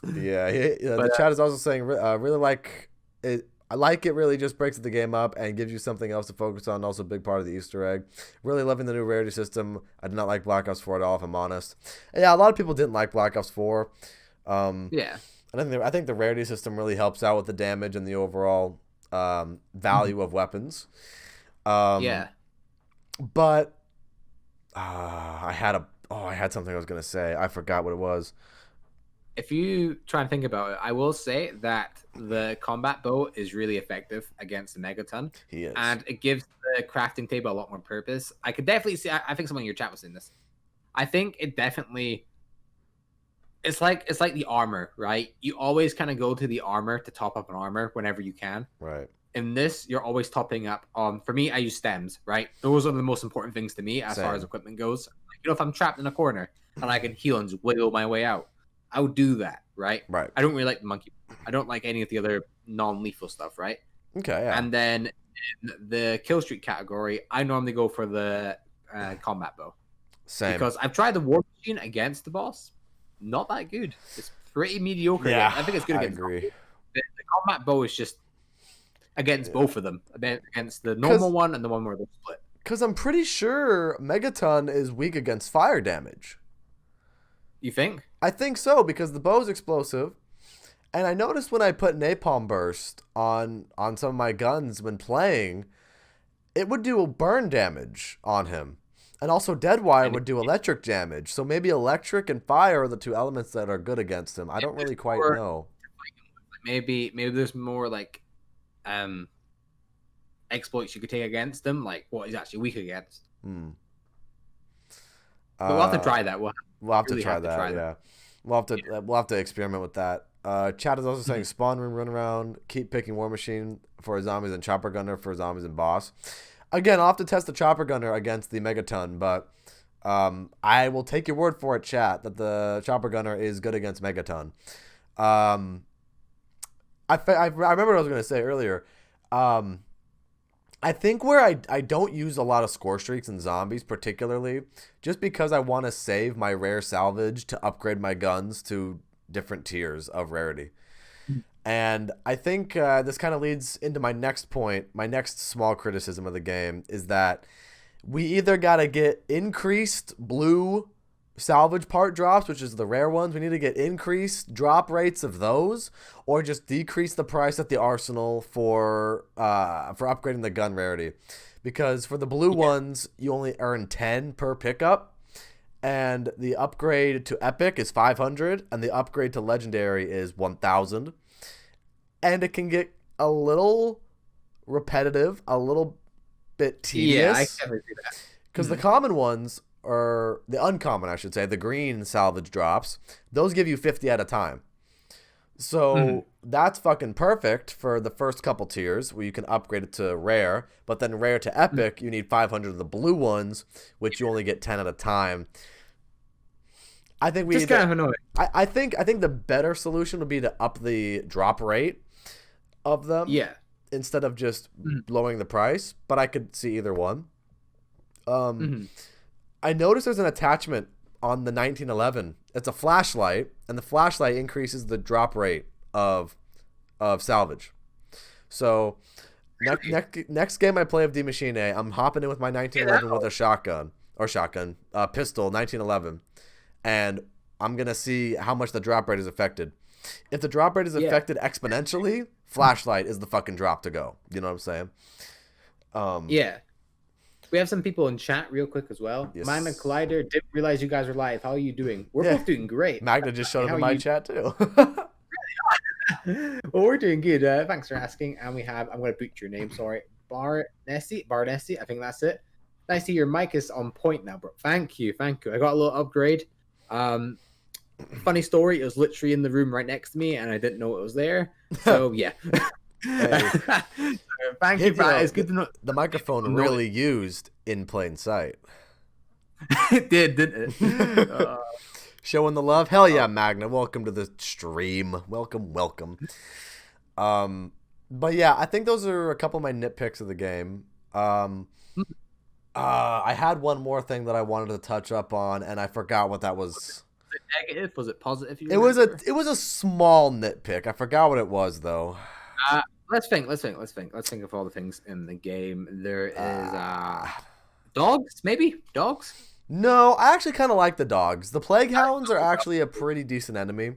Speaker 1: Yeah, the chat is also saying really like it. I like it. Really, just breaks the game up and gives you something else to focus on. Also, a big part of the Easter egg. Really loving the new rarity system. I did not like Black Ops 4 at all, if I'm honest. And yeah, a lot of people didn't like Black Ops 4.
Speaker 2: Yeah,
Speaker 1: I think the rarity system really helps out with the damage and the overall value of weapons. But I had something I was gonna say. I forgot what it was.
Speaker 2: If you try and think about it, I will say that the combat bow is really effective against the Megaton.
Speaker 1: He is.
Speaker 2: And it gives the crafting table a lot more purpose. I could definitely see, I think someone in your chat was saying this. I think it definitely, it's like the armor, right? You always kind of go to the armor to top up an armor whenever you can.
Speaker 1: Right.
Speaker 2: In this, you're always topping up on, for me, I use stems, right? Those are the most important things to me as far as equipment goes. Like, if I'm trapped in a corner and I can heal and just wiggle my way out, I would do that, right?
Speaker 1: Right.
Speaker 2: I don't really like the monkey. I don't like any of the other non-lethal stuff, right?
Speaker 1: Okay, yeah.
Speaker 2: And then in the kill streak category, I normally go for the combat bow.
Speaker 1: Same.
Speaker 2: Because I've tried the war machine against the boss. Not that good. It's pretty mediocre.
Speaker 1: Yeah,
Speaker 2: I think it's good against
Speaker 1: I agree.
Speaker 2: The combat bow is just against both of them. Against the normal one and the one where they split.
Speaker 1: Because I'm pretty sure Megaton is weak against fire damage.
Speaker 2: You think?
Speaker 1: I think so, because the bow's explosive. And I noticed when I put Napalm Burst on some of my guns when playing, it would do burn damage on him. And also Deadwire would do electric damage. So maybe electric and fire are the two elements that are good against him. I don't really quite know.
Speaker 2: Maybe there's more like exploits you could take against him, like what he's actually weak against. But we'll have to try that.
Speaker 1: We'll have to try that. Yeah, we'll have to experiment with that. Chat is also saying spawn room, run around, keep picking War Machine for zombies and Chopper Gunner for zombies and boss. Again, I'll have to test the Chopper Gunner against the Megaton, but I will take your word for it, chat, that the Chopper Gunner is good against Megaton. I remember what I was going to say earlier. I think where I don't use a lot of score streaks in zombies, particularly, just because I want to save my rare salvage to upgrade my guns to different tiers of rarity. And I think this kind of leads into my next point. My next small criticism of the game is that we either got to get increased blue salvage part drops, which is the rare ones. We need to get increased drop rates of those, or just decrease the price at the arsenal for upgrading the gun rarity. Because for the blue ones, you only earn 10 per pickup. And the upgrade to epic is 500, and the upgrade to legendary is 1,000. And it can get a little repetitive, a little bit tedious.
Speaker 2: Yeah, I can see that.
Speaker 1: Because the common ones, or the uncommon, I should say, the green salvage drops, those give you 50 at a time. So that's fucking perfect for the first couple tiers where you can upgrade it to rare, but then rare to epic, you need 500 of the blue ones, which you only get 10 at a time. I think
Speaker 2: just kind of annoying.
Speaker 1: I think the better solution would be to up the drop rate of them.
Speaker 2: Yeah.
Speaker 1: Instead of just lowering the price, but I could see either one. I noticed there's an attachment on the 1911. It's a flashlight, and the flashlight increases the drop rate of salvage. So next game I play of D Machine A, I'm hopping in with my 1911 with a pistol, 1911, and I'm gonna see how much the drop rate is affected. If the drop rate is affected exponentially, flashlight is the fucking drop to go. You know what I'm saying?
Speaker 2: Yeah. We have some people in chat real quick as well.
Speaker 1: Yes.
Speaker 2: Magna Collider, didn't realize you guys were live. How are you doing? We're both doing great.
Speaker 1: Magna just showed up in my chat too.
Speaker 2: Well, we're doing good. Thanks for asking. And we have, I'm going to butcher your name, sorry. Barnessi, I think that's it. Nice to see your mic is on point now, bro. Thank you. I got a little upgrade. Funny story, it was literally in the room right next to me, and I didn't know it was there. So, yeah. Thank you, bro. It's good to know.
Speaker 1: The microphone really used in plain sight.
Speaker 2: It did, didn't it?
Speaker 1: Showing the love. Hell yeah, Magna. Welcome to the stream. Welcome. But yeah, I think those are a couple of my nitpicks of the game. I had one more thing that I wanted to touch up on, and I forgot what that was.
Speaker 2: Was it negative? Was it positive?
Speaker 1: It was a small nitpick. I forgot what it was though.
Speaker 2: Let's think of all the things in the game. There is dogs, maybe? Dogs?
Speaker 1: No, I actually kind of like the dogs. The Plague Hounds are actually a pretty decent enemy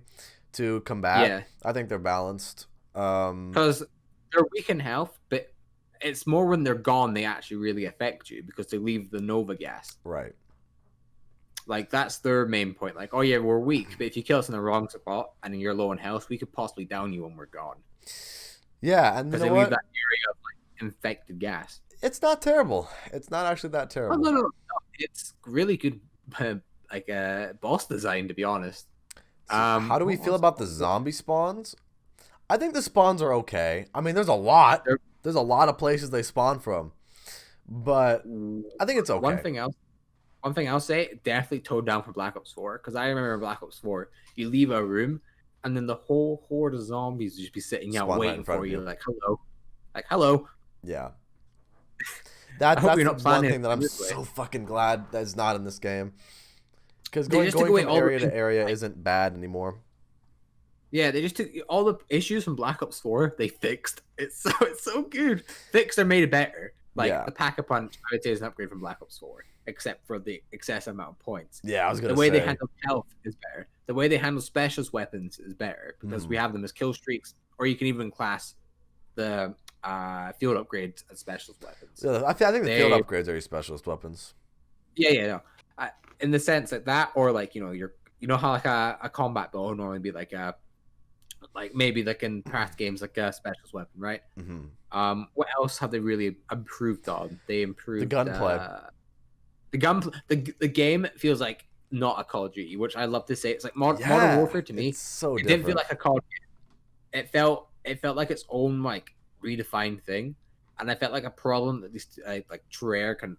Speaker 1: to combat.
Speaker 2: Yeah.
Speaker 1: I think they're balanced.
Speaker 2: Because they're weak in health, but it's more when they're gone they actually really affect you because they leave the Nova gas.
Speaker 1: Right.
Speaker 2: Like, that's their main point. Like, oh yeah, we're weak, but if you kill us in the wrong spot and you're low in health, we could possibly down you when we're gone.
Speaker 1: Yeah, and
Speaker 2: because they leave that area of like infected gas.
Speaker 1: It's not terrible. It's not actually that terrible.
Speaker 2: No. It's really good, boss design, to be honest.
Speaker 1: So how do we feel about the zombie spawns? I think the spawns are okay. I mean, there's a lot. There's a lot of places they spawn from, but I think it's okay.
Speaker 2: One thing I'll say, definitely toned down for Black Ops 4, because I remember Black Ops 4, you leave a room, and then the whole horde of zombies just be sitting out waiting for you, like hello.
Speaker 1: Yeah. That's the one thing that I'm so fucking glad that's not in this game. Because going from area to area isn't bad anymore.
Speaker 2: Yeah, they just took all the issues from Black Ops 4, they fixed. It's so good. Fixed or made it better. Like, the Pack-a-Punch, I would say, is an upgrade from Black Ops 4, except for the excessive amount of points.
Speaker 1: Yeah, I was going to
Speaker 2: say. The way
Speaker 1: they
Speaker 2: handle health is better. The way they handle specialist weapons is better, because we have them as kill streaks, or you can even class the field upgrades as specialist weapons.
Speaker 1: Yeah, I think the field upgrades are your specialist weapons.
Speaker 2: No. In the sense that or like how like a combat bow would normally be like a like maybe like in past games like a specialist weapon, right?
Speaker 1: Mm-hmm.
Speaker 2: What else have they really improved on? They
Speaker 1: The
Speaker 2: improved
Speaker 1: gunplay.
Speaker 2: The game feels like not a Call of Duty, which I love to say. It's like Modern
Speaker 1: Yeah,
Speaker 2: Warfare to me.
Speaker 1: it's so
Speaker 2: It
Speaker 1: different.
Speaker 2: didn't feel like a Call of Duty. It felt like its own like redefined thing, and I felt like a problem that these like Treyarch and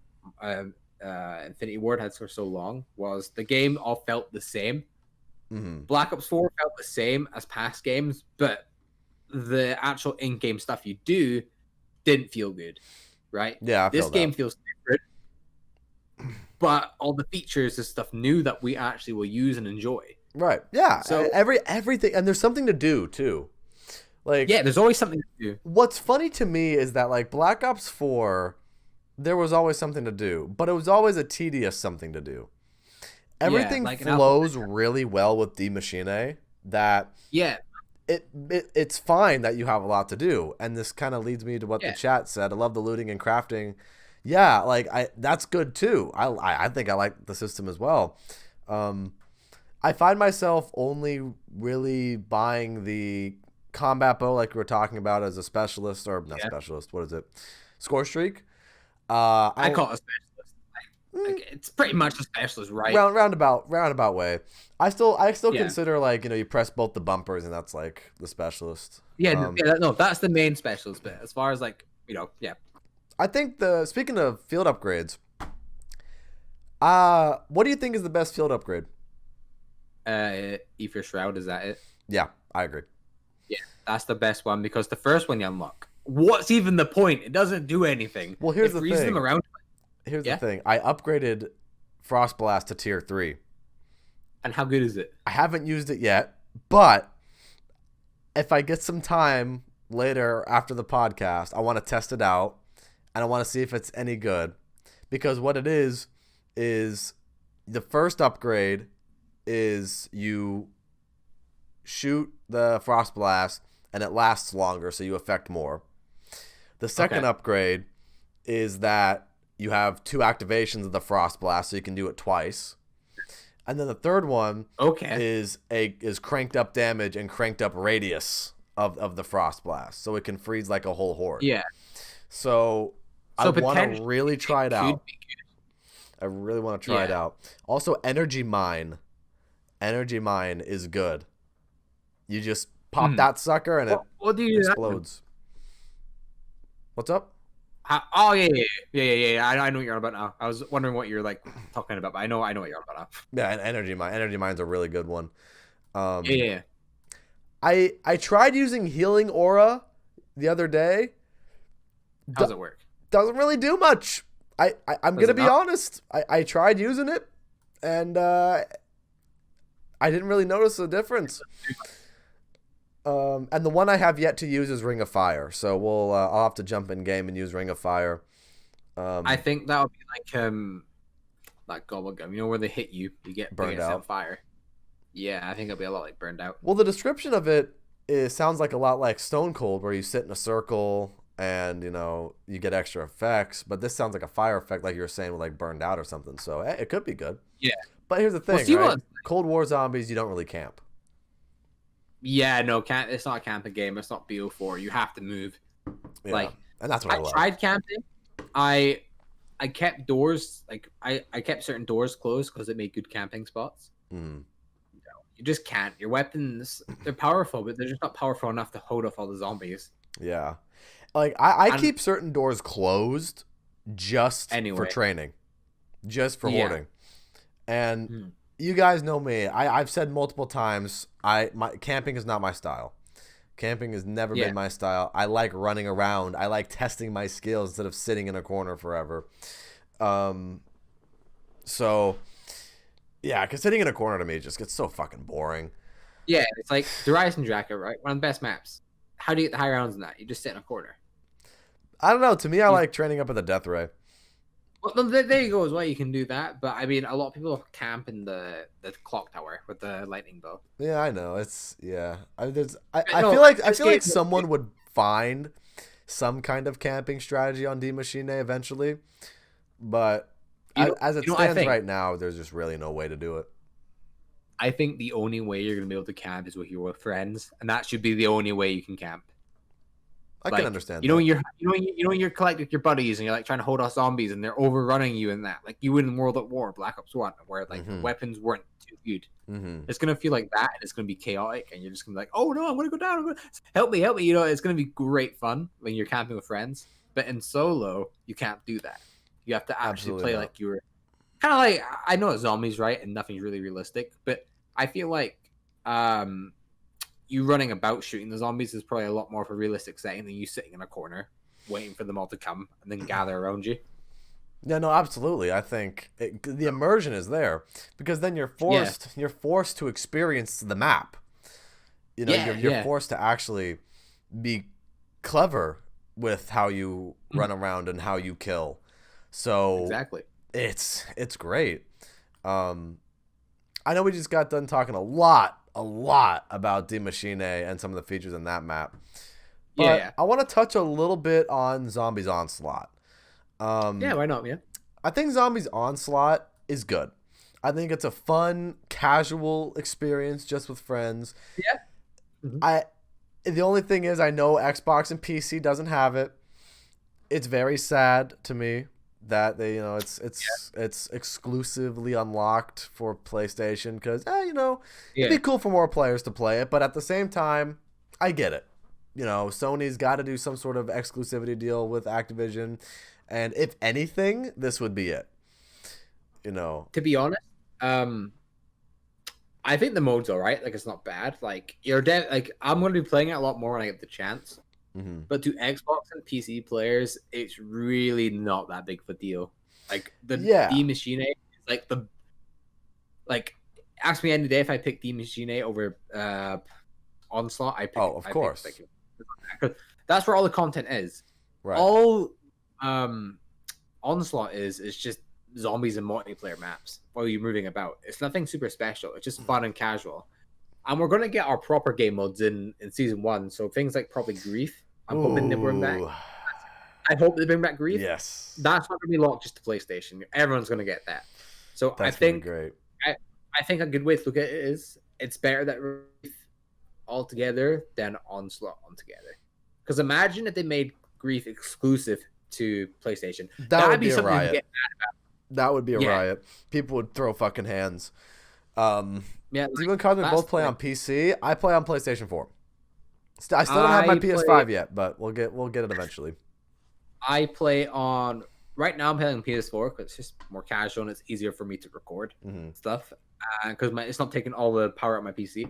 Speaker 2: Infinity Ward had for so long was the game all felt the same.
Speaker 1: Mm-hmm.
Speaker 2: Black Ops 4 felt the same as past games, but the actual in-game stuff you do didn't feel good, right?
Speaker 1: Yeah,
Speaker 2: this game feels different, but all the features is stuff new that we actually will use and enjoy.
Speaker 1: Right. Yeah.
Speaker 2: So
Speaker 1: everything, and there's something to do too. Like,
Speaker 2: yeah, there's always something to do.
Speaker 1: What's funny to me is that like Black Ops 4, there was always something to do, but it was always a tedious something to do. Everything flows really well with Die Maschine. That it's fine that you have a lot to do, and this kind of leads me to what the chat said. I love the looting and crafting. Yeah, like that's good too. I think I like the system as well. I find myself only really buying the combat bow like we were talking about as a specialist, or not specialist. What is it? Score streak.
Speaker 2: I call it a specialist. Like, it's pretty much a specialist, right?
Speaker 1: Roundabout way. I still consider like you press both the bumpers and that's like the specialist.
Speaker 2: No, that's the main specialist bit. As far as like
Speaker 1: I think speaking of field upgrades, what do you think is the best field upgrade?
Speaker 2: Ether Shroud, is that it?
Speaker 1: Yeah, I agree.
Speaker 2: Yeah, that's the best one because the first one you unlock. What's even the point? It doesn't do anything.
Speaker 1: Well, here's the thing.
Speaker 2: Them around.
Speaker 1: Here's the thing. I upgraded Frost Blast to tier 3.
Speaker 2: And how good is it?
Speaker 1: I haven't used it yet, but if I get some time later after the podcast, I want to test it out and I want to see if it's any good. Because what it is the first upgrade is you shoot the Frost Blast and it lasts longer, so you affect more. The second upgrade is that you have 2 activations of the Frost Blast, so you can do it twice. And then the third one is cranked up damage and cranked up radius of the Frost Blast, so it can freeze like a whole horde.
Speaker 2: Yeah.
Speaker 1: So I want to really try it out. I really want to try it out. Also, Energy Mine. Energy Mine is good. You just pop that sucker and
Speaker 2: what do you
Speaker 1: explodes. What's up?
Speaker 2: Yeah. I know what you're on about now. I was wondering what you're like talking about, but I know what you're on about now.
Speaker 1: Yeah, and Energy Mine. Energy Mine's a really good one.
Speaker 2: Yeah.
Speaker 1: I tried using Healing Aura the other day.
Speaker 2: How does it work?
Speaker 1: Doesn't really do much. I'm gonna be honest. I tried using it, and I didn't really notice a difference. And the one I have yet to use is Ring of Fire, so I'll have to jump in game and use Ring of Fire.
Speaker 2: I think that'll be like Gobble Gum, where they hit you, you get
Speaker 1: burned out
Speaker 2: on fire. Yeah, I think it'll be a lot like Burned Out.
Speaker 1: Well, the description of it sounds like a lot like Stone Cold, where you sit in a circle and you get extra effects. But this sounds like a fire effect, like you were saying with like Burned Out or something. So it could be good.
Speaker 2: Yeah.
Speaker 1: But here's the thing, right? Cold War zombies, you don't really camp.
Speaker 2: Yeah, no, it's not a camping game. It's not BO4. You have to move.
Speaker 1: Yeah, and that's what I love.
Speaker 2: Tried camping. I kept doors, I kept certain doors closed because it made good camping spots.
Speaker 1: Mm.
Speaker 2: You just can't. Your weapons, they're powerful, but they're just not powerful enough to hold off all the zombies.
Speaker 1: Yeah. Like, I keep certain doors closed just for training. Just for hoarding. And you guys know me. I've said multiple times, camping is not my style. Camping has never been my style. I like running around. I like testing my skills instead of sitting in a corner forever. So... yeah, because sitting in a corner to me just gets so fucking boring.
Speaker 2: Yeah, it's like the Horizon Jacket, right? One of the best maps. How do you get the high rounds in that? You just sit in a corner.
Speaker 1: I don't know. To me, I like training up at the Death Ray.
Speaker 2: Well, there you go as well. You can do that. But, I mean, a lot of people camp in the clock tower with the lightning bow.
Speaker 1: Yeah, I know. It's, yeah. I feel like someone would find some kind of camping strategy on Die Maschine eventually. But... as it stands right now, there's just really no way to do it.
Speaker 2: I think the only way you're gonna be able to camp is with your friends, and that should be the only way you can camp.
Speaker 1: I can understand.
Speaker 2: When you're collecting your buddies and you're like trying to hold off zombies and they're overrunning you in that, like you win World at War, Black Ops 1, where like the weapons weren't too good. It's gonna feel like that, and it's gonna be chaotic, and you're just gonna be like, oh no, I'm gonna go down. Help me. It's gonna be great fun when you're camping with friends. But in solo, you can't do that. You have to actually play like you're kind of like, I know it's zombies, right? And nothing's really realistic, but I feel like you running about shooting the zombies is probably a lot more of a realistic setting than you sitting in a corner waiting for them all to come and then gather around you.
Speaker 1: Yeah, no, absolutely. I think the immersion is there because then you're forced to experience the map. You're forced to actually be clever with how you run around and how you kill. So
Speaker 2: exactly,
Speaker 1: it's great. I know we just got done talking a lot about Die Maschine and some of the features in that map. But I want to touch a little bit on Zombies Onslaught.
Speaker 2: Why not? Yeah.
Speaker 1: I think Zombies Onslaught is good. I think it's a fun, casual experience just with friends.
Speaker 2: Yeah.
Speaker 1: The only thing is I know Xbox and PC doesn't have it. It's very sad to me that they, it's exclusively unlocked for PlayStation because, it'd be cool for more players to play it. But at the same time, I get it. Sony's got to do some sort of exclusivity deal with Activision. And if anything, this would be it.
Speaker 2: To be honest, I think the mode's all right. Like, it's not bad. Like, I'm going to be playing it a lot more when I get the chance. But to Xbox and PC players, it's really not that big of a deal. Like the Die Maschine is ask me any day if I pick Die Maschine over Onslaught. I pick.
Speaker 1: Oh, of course.
Speaker 2: That's where all the content is.
Speaker 1: Right.
Speaker 2: All Onslaught is just zombies and multiplayer maps while you're moving about. It's nothing super special. It's just fun and casual. And we're going to get our proper game modes in Season 1. So things like probably Grief. I'm hoping they bring back. I hope they bring back Grief.
Speaker 1: Yes. That's
Speaker 2: not going to be locked just to PlayStation. Everyone's going to get that. So
Speaker 1: I think great.
Speaker 2: I think a good way to look at it is it's better that Grief altogether than Onslaught altogether. Because imagine if they made Grief exclusive to PlayStation.
Speaker 1: That would be a riot. That would be a riot. People would throw fucking hands. Even Cosmic both play on PC. I play on PlayStation 4. I still don't have my PS5 yet, but we'll get it eventually.
Speaker 2: I play on right now. I'm playing on PS4 because it's just more casual and it's easier for me to record stuff. Because it's not taking all the power out of my PC,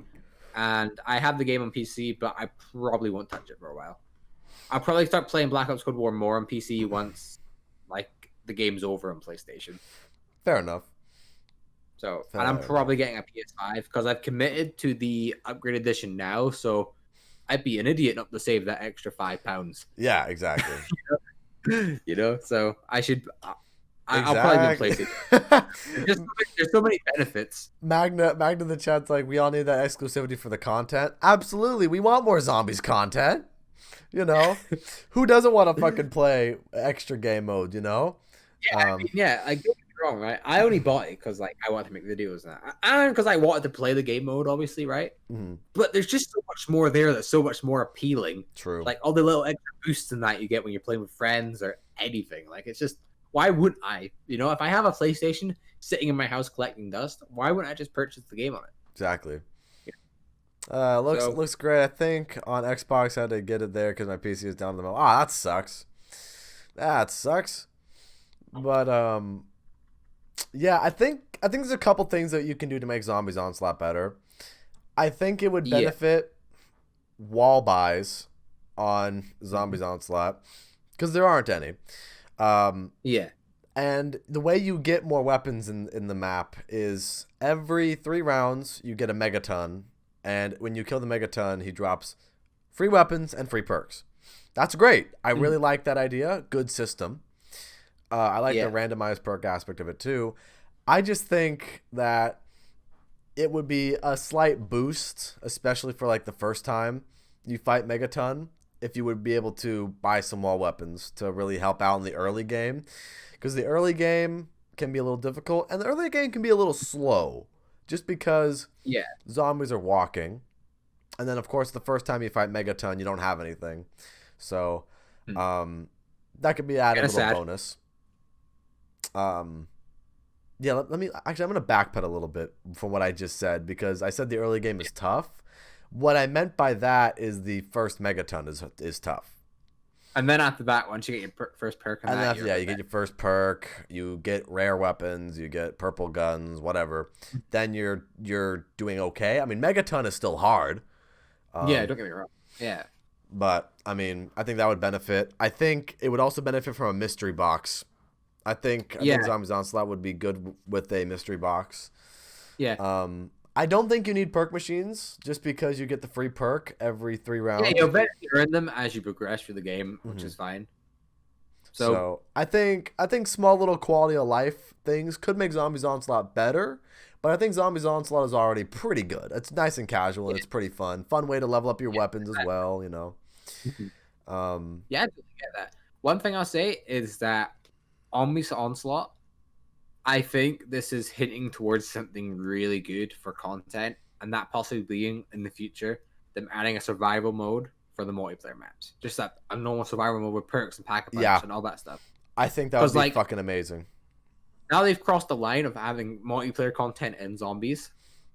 Speaker 2: and I have the game on PC, but I probably won't touch it for a while. I'll probably start playing Black Ops Cold War more on PC once the game's over on PlayStation.
Speaker 1: Fair enough.
Speaker 2: So, and I'm probably getting a PS5 because I've committed to the upgrade edition now. So, I'd be an idiot not to save that extra £5.
Speaker 1: Yeah, exactly.
Speaker 2: So I should. I'll probably be PlayStation. There's so many benefits.
Speaker 1: Magna in the chat's like, we all need that exclusivity for the content. Absolutely, we want more zombies content. Who doesn't want to fucking play extra game mode?
Speaker 2: Yeah, don't get me wrong, right? I only bought it because I wanted to make videos and because I wanted to play the game mode, obviously, right? But there's just so much more there that's so much more appealing.
Speaker 1: True.
Speaker 2: Like all the little extra boosts in that you get when you're playing with friends or anything. Like it's just, why wouldn't I? If I have a PlayStation sitting in my house collecting dust, why wouldn't I just purchase the game on it?
Speaker 1: Exactly. Looks great. I think on Xbox I had to get it there because my PC is down the middle. That sucks. But I think there's a couple things that you can do to make Zombies Onslaught better. I think it would benefit wall buys on Zombies Onslaught because there aren't any. And the way you get more weapons in the map is every 3 rounds you get a megaton. And when you kill the megaton, he drops free weapons and free perks. That's great. I really like that idea. Good system. I like the randomized perk aspect of it too. I just think that it would be a slight boost, especially for the first time you fight Megaton, if you would be able to buy some wall weapons to really help out in the early game. Because the early game, can be a little difficult, and the early game can be a little slow, just because zombies are walking, and then of course the first time you fight Megaton, you don't have anything, so that could be added a little bonus. Yeah, let me actually. I'm gonna backpedal a little bit from what I just said because I said the early game is tough. What I meant by that is the first Megaton is tough.
Speaker 2: And then after that, once you get your first perk,
Speaker 1: and then after, you get your first perk, you get rare weapons, you get purple guns, whatever. Then you're doing okay. I mean, Megaton is still hard.
Speaker 2: Yeah, don't get me wrong. Yeah,
Speaker 1: but I mean, I think that would benefit. I think it would also benefit from a mystery box. I think Zombies Onslaught would be good with a mystery box.
Speaker 2: Yeah.
Speaker 1: I don't think you need perk machines just because you get the free perk every 3 rounds.
Speaker 2: Yeah, you'll eventually earn them as you progress through the game, which is fine.
Speaker 1: So I think small little quality of life things could make Zombies Onslaught better, but I think Zombies Onslaught is already pretty good. It's nice and casual and it's pretty fun. Fun way to level up your weapons as well, you know.
Speaker 2: Yeah, I get that. One thing I'll say is that Zombies Onslaught, I think this is hinting towards something really good for content, and that possibly being in the future them adding a survival mode for the multiplayer maps, just that a normal survival mode with perks and pack-a-punch and all that stuff.
Speaker 1: I think that would be fucking amazing.
Speaker 2: Now they've crossed the line of having multiplayer content in Zombies.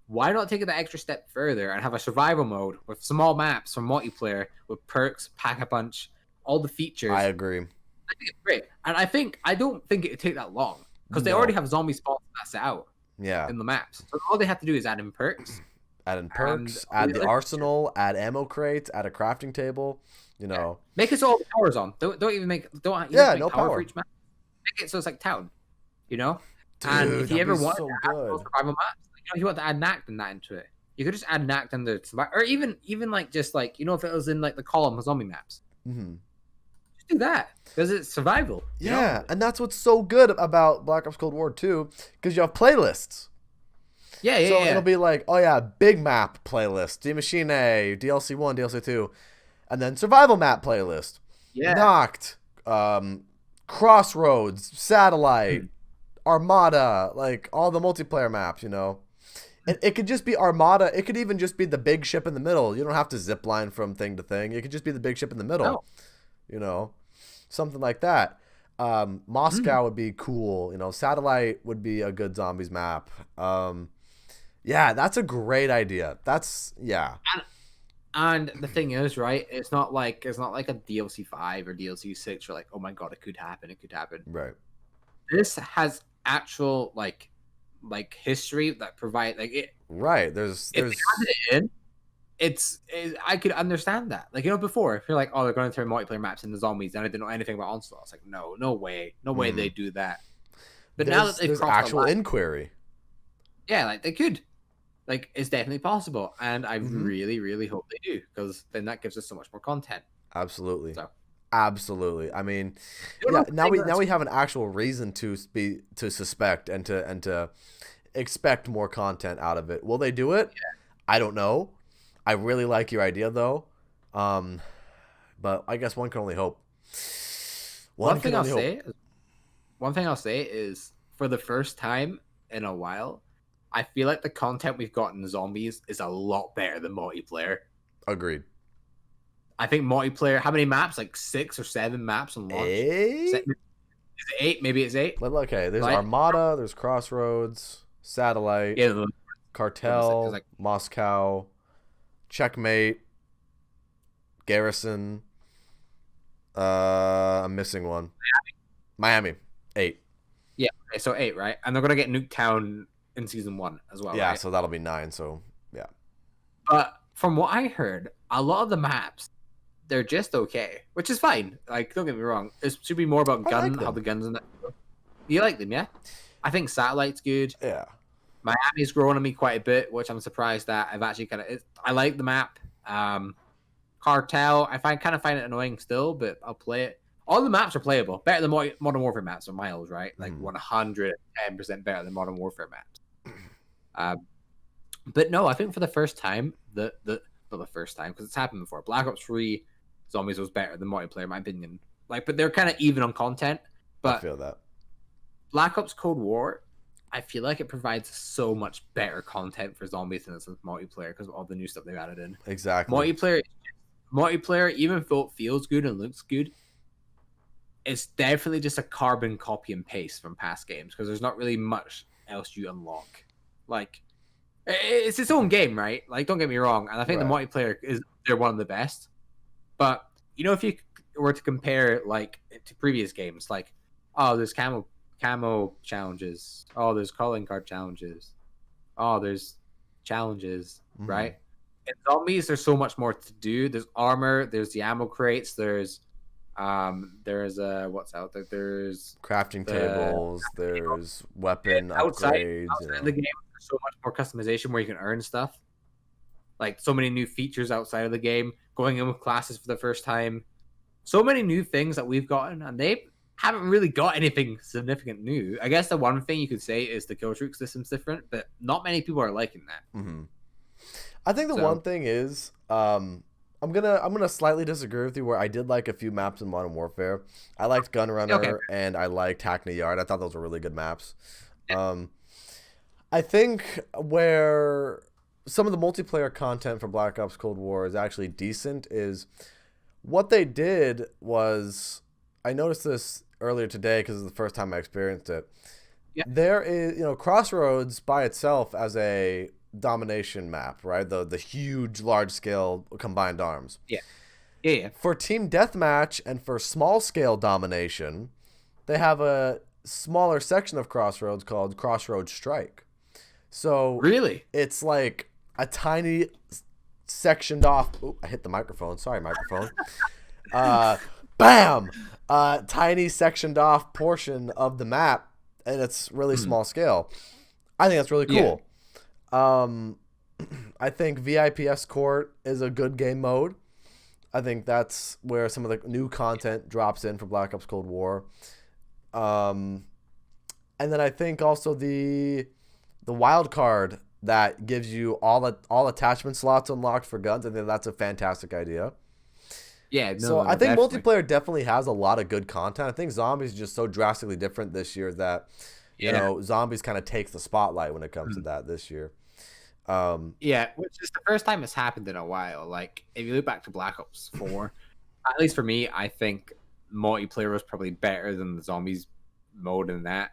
Speaker 2: Why not take it that extra step further and have a survival mode with small maps for multiplayer with perks, pack-a-punch, all the features?
Speaker 1: I agree.
Speaker 2: I think it's great, and I don't think it would take that long because they already have zombie spawns that's out. In the maps, so all they have to do is add in perks.
Speaker 1: Add the arsenal, add ammo crates, add a crafting table. You know,
Speaker 2: make it so all the powers on. Don't even make no power for each map. Make it so it's like town. You know,
Speaker 1: dude,
Speaker 2: and if you ever want
Speaker 1: so
Speaker 2: to add those survival maps, if you want to add an act and that into it, you could just add an act in the or even like just like if it was in like the column of zombie maps. Just do that because it's survival.
Speaker 1: Yeah, and that's what's so good about Black Ops Cold War 2 because you have playlists. So it'll be like, oh yeah, big map playlist, D Machine A, DLC 1, DLC 2, and then survival map playlist. Knocked, Crossroads, Satellite, Armada, like all the multiplayer maps, you know. And it could just be Armada. It could even just be the big ship in the middle. You don't have to zip line from thing to thing. It could just be the big ship in the middle. You know, something like that. Moscow would be cool. You know, Satellite would be a good zombies map. Yeah, that's a great idea.
Speaker 2: And the thing is, right? It's not like a DLC 5 or DLC 6. You're like, oh my god, it could happen. It could happen.
Speaker 1: Right.
Speaker 2: This has actual like history that provide like it.
Speaker 1: Right. There's.
Speaker 2: I could understand that. Like before, if you're like, oh, they're going to turn multiplayer maps into zombies, and I didn't know anything about Onslaught. It's like, no way they do that. But now that they've crossed
Speaker 1: actual inquiry.
Speaker 2: Yeah, like they could. Like, it's definitely possible, and I really, really hope they do, because then that gives us so much more content.
Speaker 1: Absolutely.
Speaker 2: So.
Speaker 1: Absolutely. I mean, now we have an actual reason to suspect and to expect more content out of it. Will they do it?
Speaker 2: Yeah.
Speaker 1: I don't know. I really like your idea though, but I guess one can only hope.
Speaker 2: One thing I'll say is for the first time in a while, I feel like the content we've got in Zombies is a lot better than multiplayer.
Speaker 1: Agreed.
Speaker 2: I think multiplayer, how many maps? Like 6 or 7 maps on launch?
Speaker 1: 8?
Speaker 2: Is it 8? Maybe it's 8.
Speaker 1: But okay, there's Armada, there's Crossroads, Satellite, Cartel, Moscow, Checkmate, Garrison. I'm missing one. Miami. 8.
Speaker 2: Yeah, okay, so 8, right? And they're going to get Nuketown in season 1 as well.
Speaker 1: Yeah,
Speaker 2: right?
Speaker 1: so that'll be 9. So yeah.
Speaker 2: But from what I heard, a lot of the maps, they're just okay, which is fine. Like, don't get me wrong, it should be more about how the guns in that. You like them, yeah? I think Satellite's good.
Speaker 1: Yeah.
Speaker 2: Miami's growing on me quite a bit, which I'm surprised that I've actually I like the map. Cartel, I kind of find it annoying still, but I'll play it. All the maps are playable, better than Modern Warfare maps are miles, right? Like 110% better than Modern Warfare maps. But no, I think for the first time, not the first time because it's happened before. Black Ops 3 Zombies was better than multiplayer, in my opinion. Like, but they're kind of even on content. But
Speaker 1: I feel that.
Speaker 2: Black Ops Cold War, I feel like it provides so much better content for zombies than it's multiplayer because of all the new stuff they've added in.
Speaker 1: Exactly.
Speaker 2: Multiplayer, even though it feels good and looks good, it's definitely just a carbon copy and paste from past games because there's not really much else you unlock. Like, it's its own game, right? Like, don't get me wrong, and I think the multiplayer they're one of the best. But if you were to compare like to previous games, like, oh, there's camo challenges, oh, there's calling card challenges, oh, there's challenges, right? In zombies, there's so much more to do. There's armor, there's the ammo crates, there's what's out there? There's
Speaker 1: crafting tables, there's weapon upgrades.
Speaker 2: Outside the game, there's so much more customization where you can earn stuff. Like, so many new features outside of the game, going in with classes for the first time. So many new things that we've gotten, and they haven't really got anything significant new. I guess the one thing you could say is the kill streak system's different, but not many people are liking that.
Speaker 1: I think the one thing is, I'm gonna slightly disagree with you where I did like a few maps in Modern Warfare. I liked Gunrunner and I liked Hackney Yard. I thought those were really good maps. I think where some of the multiplayer content for Black Ops Cold War is actually decent is what they did was, I noticed this earlier today because it's the first time I experienced it. Yeah. There is, Crossroads by itself as a domination map, right? The huge, large scale combined arms.
Speaker 2: Yeah.
Speaker 1: For team deathmatch and for small scale domination, they have a smaller section of Crossroads called Crossroads Strike. So
Speaker 2: really,
Speaker 1: it's like a tiny sectioned off. Ooh, I hit the microphone. Sorry, microphone. Bam! Tiny sectioned off portion of the map, and it's really small scale. I think that's really cool. I think VIP Escort is a good game mode. I think that's where some of the new content drops in for Black Ops Cold War. And then I think also the wild card that gives you all attachment slots unlocked for guns. I think that's a fantastic idea.
Speaker 2: Yeah.
Speaker 1: So I think multiplayer definitely has a lot of good content. I think zombies is just so drastically different this year that zombies kind of takes the spotlight when it comes to that this year.
Speaker 2: Which is the first time it's happened in a while. Like, if you look back to Black Ops 4, at least for me, I think multiplayer was probably better than the zombies mode in that.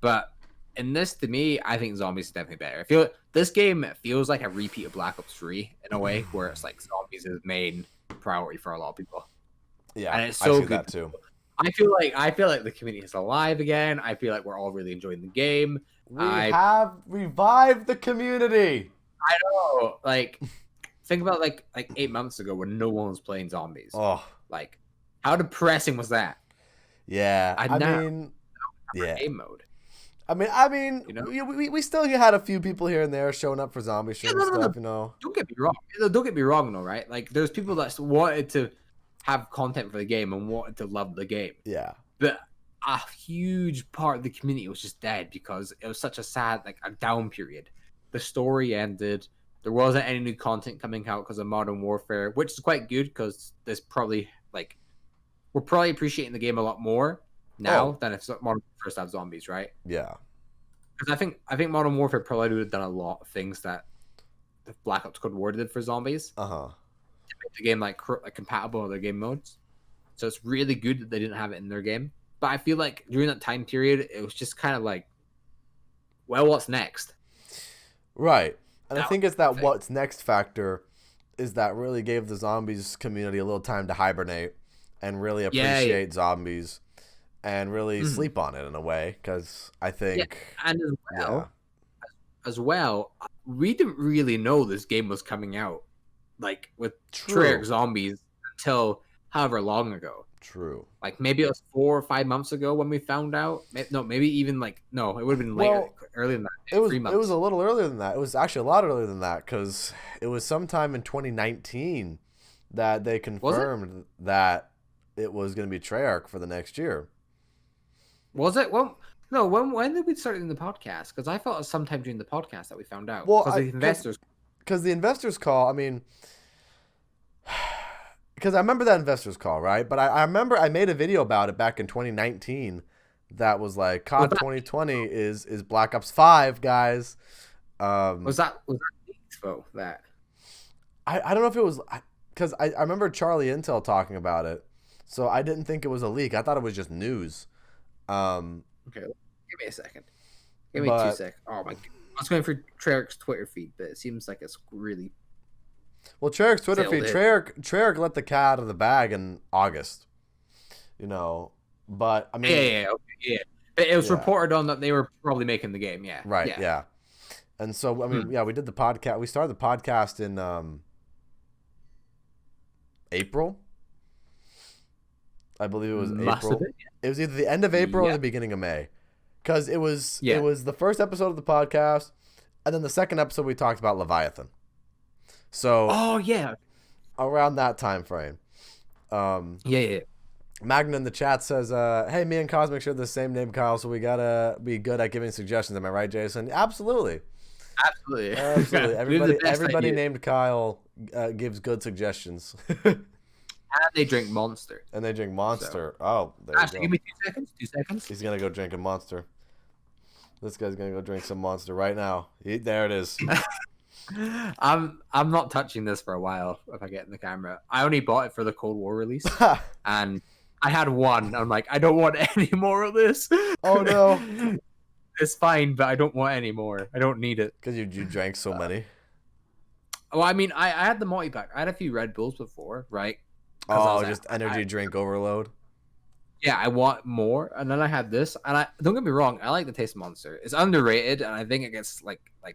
Speaker 2: But in this, to me, I think zombies is definitely better. This game feels like a repeat of Black Ops 3 in a way, where it's like zombies is main priority for a lot of people.
Speaker 1: Yeah,
Speaker 2: and it's so good
Speaker 1: that too.
Speaker 2: I feel like the community is alive again. I feel like we're all really enjoying the game.
Speaker 1: We have revived the community.
Speaker 2: I know. Like, think about like 8 months ago when no one was playing zombies.
Speaker 1: Oh,
Speaker 2: like, how depressing was that?
Speaker 1: Yeah, I mean,
Speaker 2: game mode.
Speaker 1: I mean, we still had a few people here and there showing up for zombie shit and stuff.
Speaker 2: Don't get me wrong. Don't get me wrong, though, right? Like, there's people that wanted to have content for the game and wanted to love the game.
Speaker 1: Yeah,
Speaker 2: but a huge part of the community was just dead because it was such a sad, like, a down period. The story ended. There wasn't any new content coming out because of Modern Warfare, which is quite good because there's probably, like, we're probably appreciating the game a lot more now than if Modern Warfare first had zombies, right?
Speaker 1: Yeah.
Speaker 2: Because I think Modern Warfare probably would have done a lot of things that the Black Ops Cold War did for zombies.
Speaker 1: To
Speaker 2: make the game like compatible with their game modes. So it's really good that they didn't have it in their game. But I feel like during that time period, it was just kind of like, well, what's next?
Speaker 1: Right. And I think it's that what's next factor is that really gave the zombies community a little time to hibernate and really appreciate zombies and really sleep on it in a way. Because I think...
Speaker 2: Yeah. And as well, we didn't really know this game was coming out, like, with Treyarch Zombies until however long ago.
Speaker 1: True.
Speaker 2: Like, maybe it was 4 or 5 months ago when we found out. No, maybe even it would have been later, earlier than that.
Speaker 1: It was a little earlier than that. It was actually a lot earlier than that because it was sometime in 2019 that they confirmed that it was going to be Treyarch for the next year.
Speaker 2: Was it? Well, no. When did we start in the podcast? Because I thought it was sometime during the podcast that we found out.
Speaker 1: Well, because the investors call. I mean. Because I remember that investors call, right? But I remember I made a video about it back in 2019 that was like, COD 2020 is Black Ops 5, guys.
Speaker 2: Was that leaked though? That
Speaker 1: I don't know if it was, because I remember Charlie Intel talking about it, so I didn't think it was a leak. I thought it was just news.
Speaker 2: Okay, give me a second. Give me 2 seconds. Oh my god. I was going for Treyarch's Twitter feed, but it seems like it's really...
Speaker 1: Well, Treyarch's Twitter feed, Treyarch let the cat out of the bag in August. You know, but I mean...
Speaker 2: Yeah. But it was reported on that they were probably making the game, yeah.
Speaker 1: Right, yeah. And so, I mean, we did the podcast. We started the podcast in April. I believe it was April. It was either the end of April or the beginning of May. Because it was the first episode of the podcast, and then the second episode we talked about Leviathan. So around that time frame. Magna in the chat says, "Hey, me and Cosmic share the same name, Kyle. So we gotta be good at giving suggestions. Am I right, Jason?" Absolutely. Everybody named Kyle gives good suggestions.
Speaker 2: And they drink Monster.
Speaker 1: So. Oh, there you go.
Speaker 2: Give me 2 seconds.
Speaker 1: He's gonna go drink a Monster. This guy's gonna go drink some Monster right now. There it is.
Speaker 2: I'm not touching this for a while if I get in the camera. I only bought it for the Cold War release, and I had one. I'm like, I don't want any more of this.
Speaker 1: Oh no.
Speaker 2: It's fine, but I don't want any more. I don't need it.
Speaker 1: Because you drank so many.
Speaker 2: Well, I mean, I had the multi-pack. I had a few Red Bulls before, right?
Speaker 1: Oh, just energy drink overload.
Speaker 2: Yeah, I want more, and then I had this, and I don't get me wrong, I like the taste of Monster. It's underrated, and I think it gets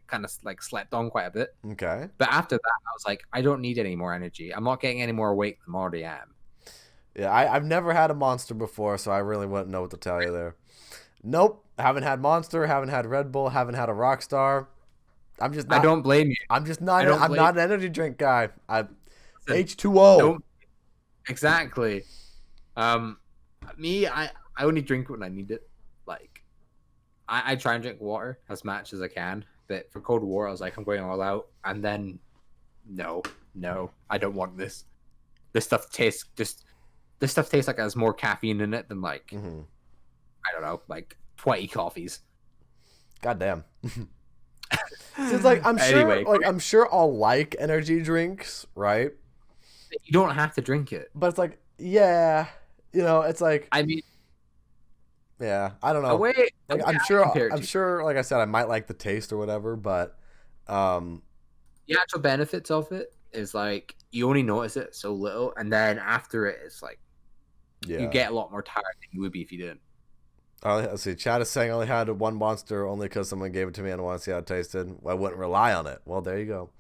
Speaker 2: kind of slept on quite a bit.
Speaker 1: Okay.
Speaker 2: But after that, I was like, I don't need any more energy. I'm not getting any more weight than I already am.
Speaker 1: Yeah, I've never had a Monster before, so I really wouldn't know what to tell you there. Nope, haven't had Monster, haven't had Red Bull, haven't had a Rockstar. I'm just not.
Speaker 2: I don't blame you.
Speaker 1: I'm just not. I'm not an energy drink guy. H2O.
Speaker 2: Don't, exactly. Me, I only drink when I need it. Like, I try and drink water as much as I can. But for Cold War, I was like, I'm going all out. And then, no, I don't want this. This stuff tastes like it has more caffeine in it than like, I don't know, like 20 coffees.
Speaker 1: Goddamn. It's like I'm sure I'll like energy drinks, right?
Speaker 2: You don't have to drink it.
Speaker 1: But it's like, yeah, you know, it's like,
Speaker 2: I mean,
Speaker 1: yeah, I don't know. I'm sure, like I said, I might like the taste or whatever, but
Speaker 2: the actual benefits of it is like you only notice it so little, and then after it, it's like you get a lot more tired than you would be if you didn't.
Speaker 1: Let's see. Chad is saying I only had one Monster only because someone gave it to me and I want to see how it tasted. Well, I wouldn't rely on it. Well, there you go.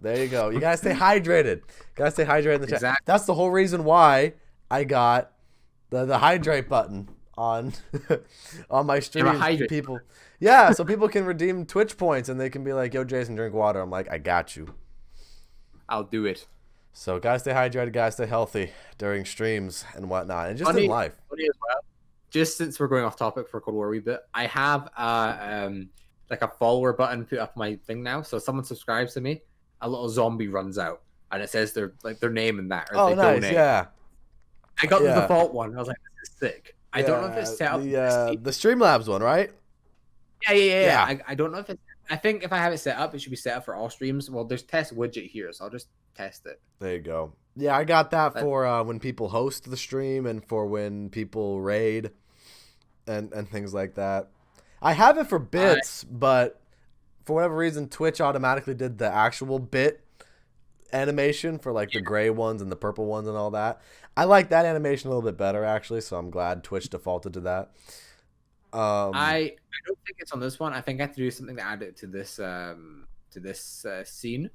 Speaker 1: You gotta stay hydrated. Gotta stay hydrated in the chat.
Speaker 2: Exactly.
Speaker 1: That's the whole reason why I got the hydrate button on on my stream. People, so people can redeem Twitch points and they can be like, "Yo, Jason, drink water." I'm like, "I got you.
Speaker 2: I'll do it."
Speaker 1: So gotta stay hydrated. Gotta stay healthy during streams and whatnot, and just in life.
Speaker 2: Funny as well. Just since we're going off topic for Cold War a wee bit, I have like a follower button put up my thing now. So if someone subscribes to me, a little zombie runs out and it says their name in that. Or they
Speaker 1: nice,
Speaker 2: donate.
Speaker 1: yeah.
Speaker 2: I got the default one. I was like, this is sick. I don't know if it's set up.
Speaker 1: The Streamlabs one, right?
Speaker 2: Yeah. I don't know if it's. I think if I have it set up, it should be set up for all streams. Well, there's test widget here, so I'll just test it.
Speaker 1: There you go. Yeah, I got that for when people host the stream and for when people raid and things like that. I have it for bits, but for whatever reason, Twitch automatically did the actual bit animation for like the gray ones and the purple ones and all that. I like that animation a little bit better, actually, so I'm glad Twitch defaulted to that.
Speaker 2: I don't think it's on this one. I think I have to do something to add it to this scene.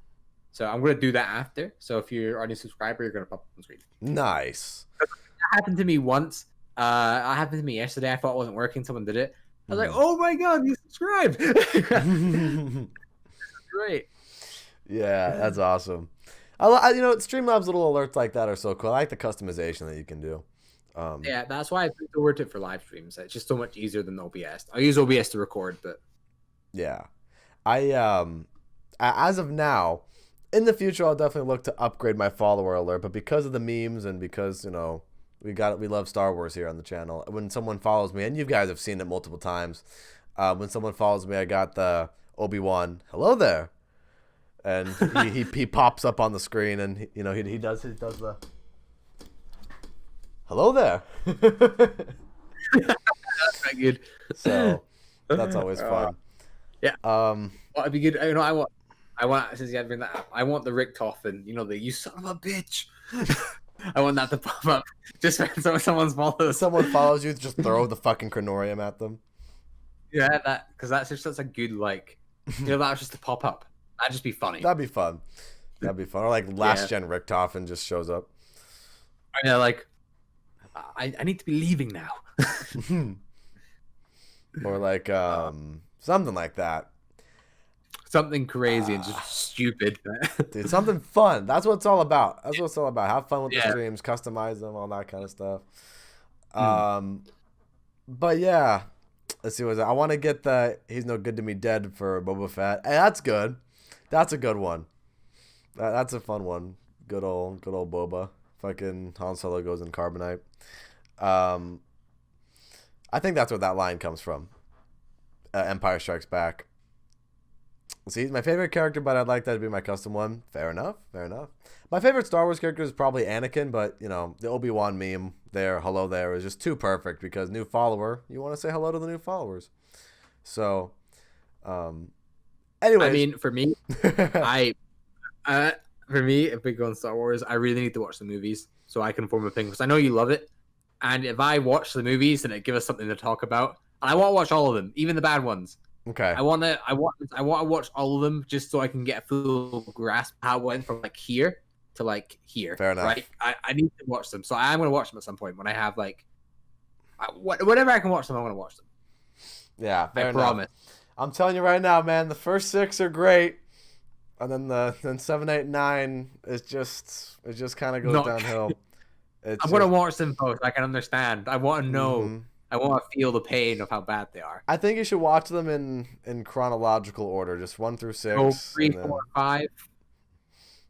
Speaker 2: So I'm gonna do that after. So if you're already a subscriber, you're gonna pop up on screen.
Speaker 1: Nice.
Speaker 2: That happened to me once. It happened to me yesterday. I thought it wasn't working. Someone did it. I was like, "Oh my god, you subscribed!" Great.
Speaker 1: Yeah, that's awesome. Streamlabs little alerts like that are so cool. I like the customization that you can do.
Speaker 2: Yeah, that's why I preferred it for live streams. It's just so much easier than OBS. I use OBS to record, but
Speaker 1: yeah, as of now, in the future, I'll definitely look to upgrade my follower alert. But because of the memes and because We love Star Wars here on the channel. When someone follows me, and you guys have seen it multiple times, when someone follows me, I got the Obi-Wan, hello there, and he pops up on the screen, and he does the hello there.
Speaker 2: That's quite good.
Speaker 1: So that's always fun.
Speaker 2: Yeah. Well, it'd be good. I want since you have been that. I want the Rick Toffin. You son of a bitch. I want that to pop up just when someone
Speaker 1: follows you. Just throw the fucking Cronorium at them.
Speaker 2: Yeah, because that's just such a good that was just to pop up. That'd just be funny.
Speaker 1: That'd be fun. Or like last gen Rick Toffin just shows up.
Speaker 2: Yeah, I need to be leaving now.
Speaker 1: Or like something like that.
Speaker 2: Something crazy and just stupid.
Speaker 1: Dude, something fun. That's what it's all about. Have fun with the streams, customize them, all that kind of stuff. But yeah, let's see I want to get the He's No Good to Me Dead for Boba Fett. Hey, that's good. That's a good one. That's a fun one. Good old Boba. Fucking Han Solo goes in carbonite. I think that's where that line comes from. Empire Strikes Back. See, he's my favorite character, but I'd like that to be my custom one. Fair enough. My favorite Star Wars character is probably Anakin, but, the Obi-Wan meme there, hello there, is just too perfect because new follower, you want to say hello to the new followers. So, anyways.
Speaker 2: I mean, for me, if we go on Star Wars, I really need to watch the movies so I can form a opinion because I know you love it. And if I watch the movies, then it gives us something to talk about. And I want to watch all of them, even the bad ones.
Speaker 1: Okay.
Speaker 2: I want to watch all of them just so I can get a full grasp of how it went from here to here.
Speaker 1: Fair enough.
Speaker 2: Right? I need to watch them, so I'm going to watch them at some point when I have whatever I can watch them. I want to watch them.
Speaker 1: Yeah, fair enough.
Speaker 2: Promise.
Speaker 1: I'm telling you right now, man. The first 6 are great, and then 7, 8, 9 it just kind of goes downhill.
Speaker 2: I'm going to watch them both. I can understand. I want to know. Mm-hmm. I want to feel the pain of how bad they are.
Speaker 1: I think you should watch them in chronological order, just 1 through 6.
Speaker 2: Oh, 3, 4, 5.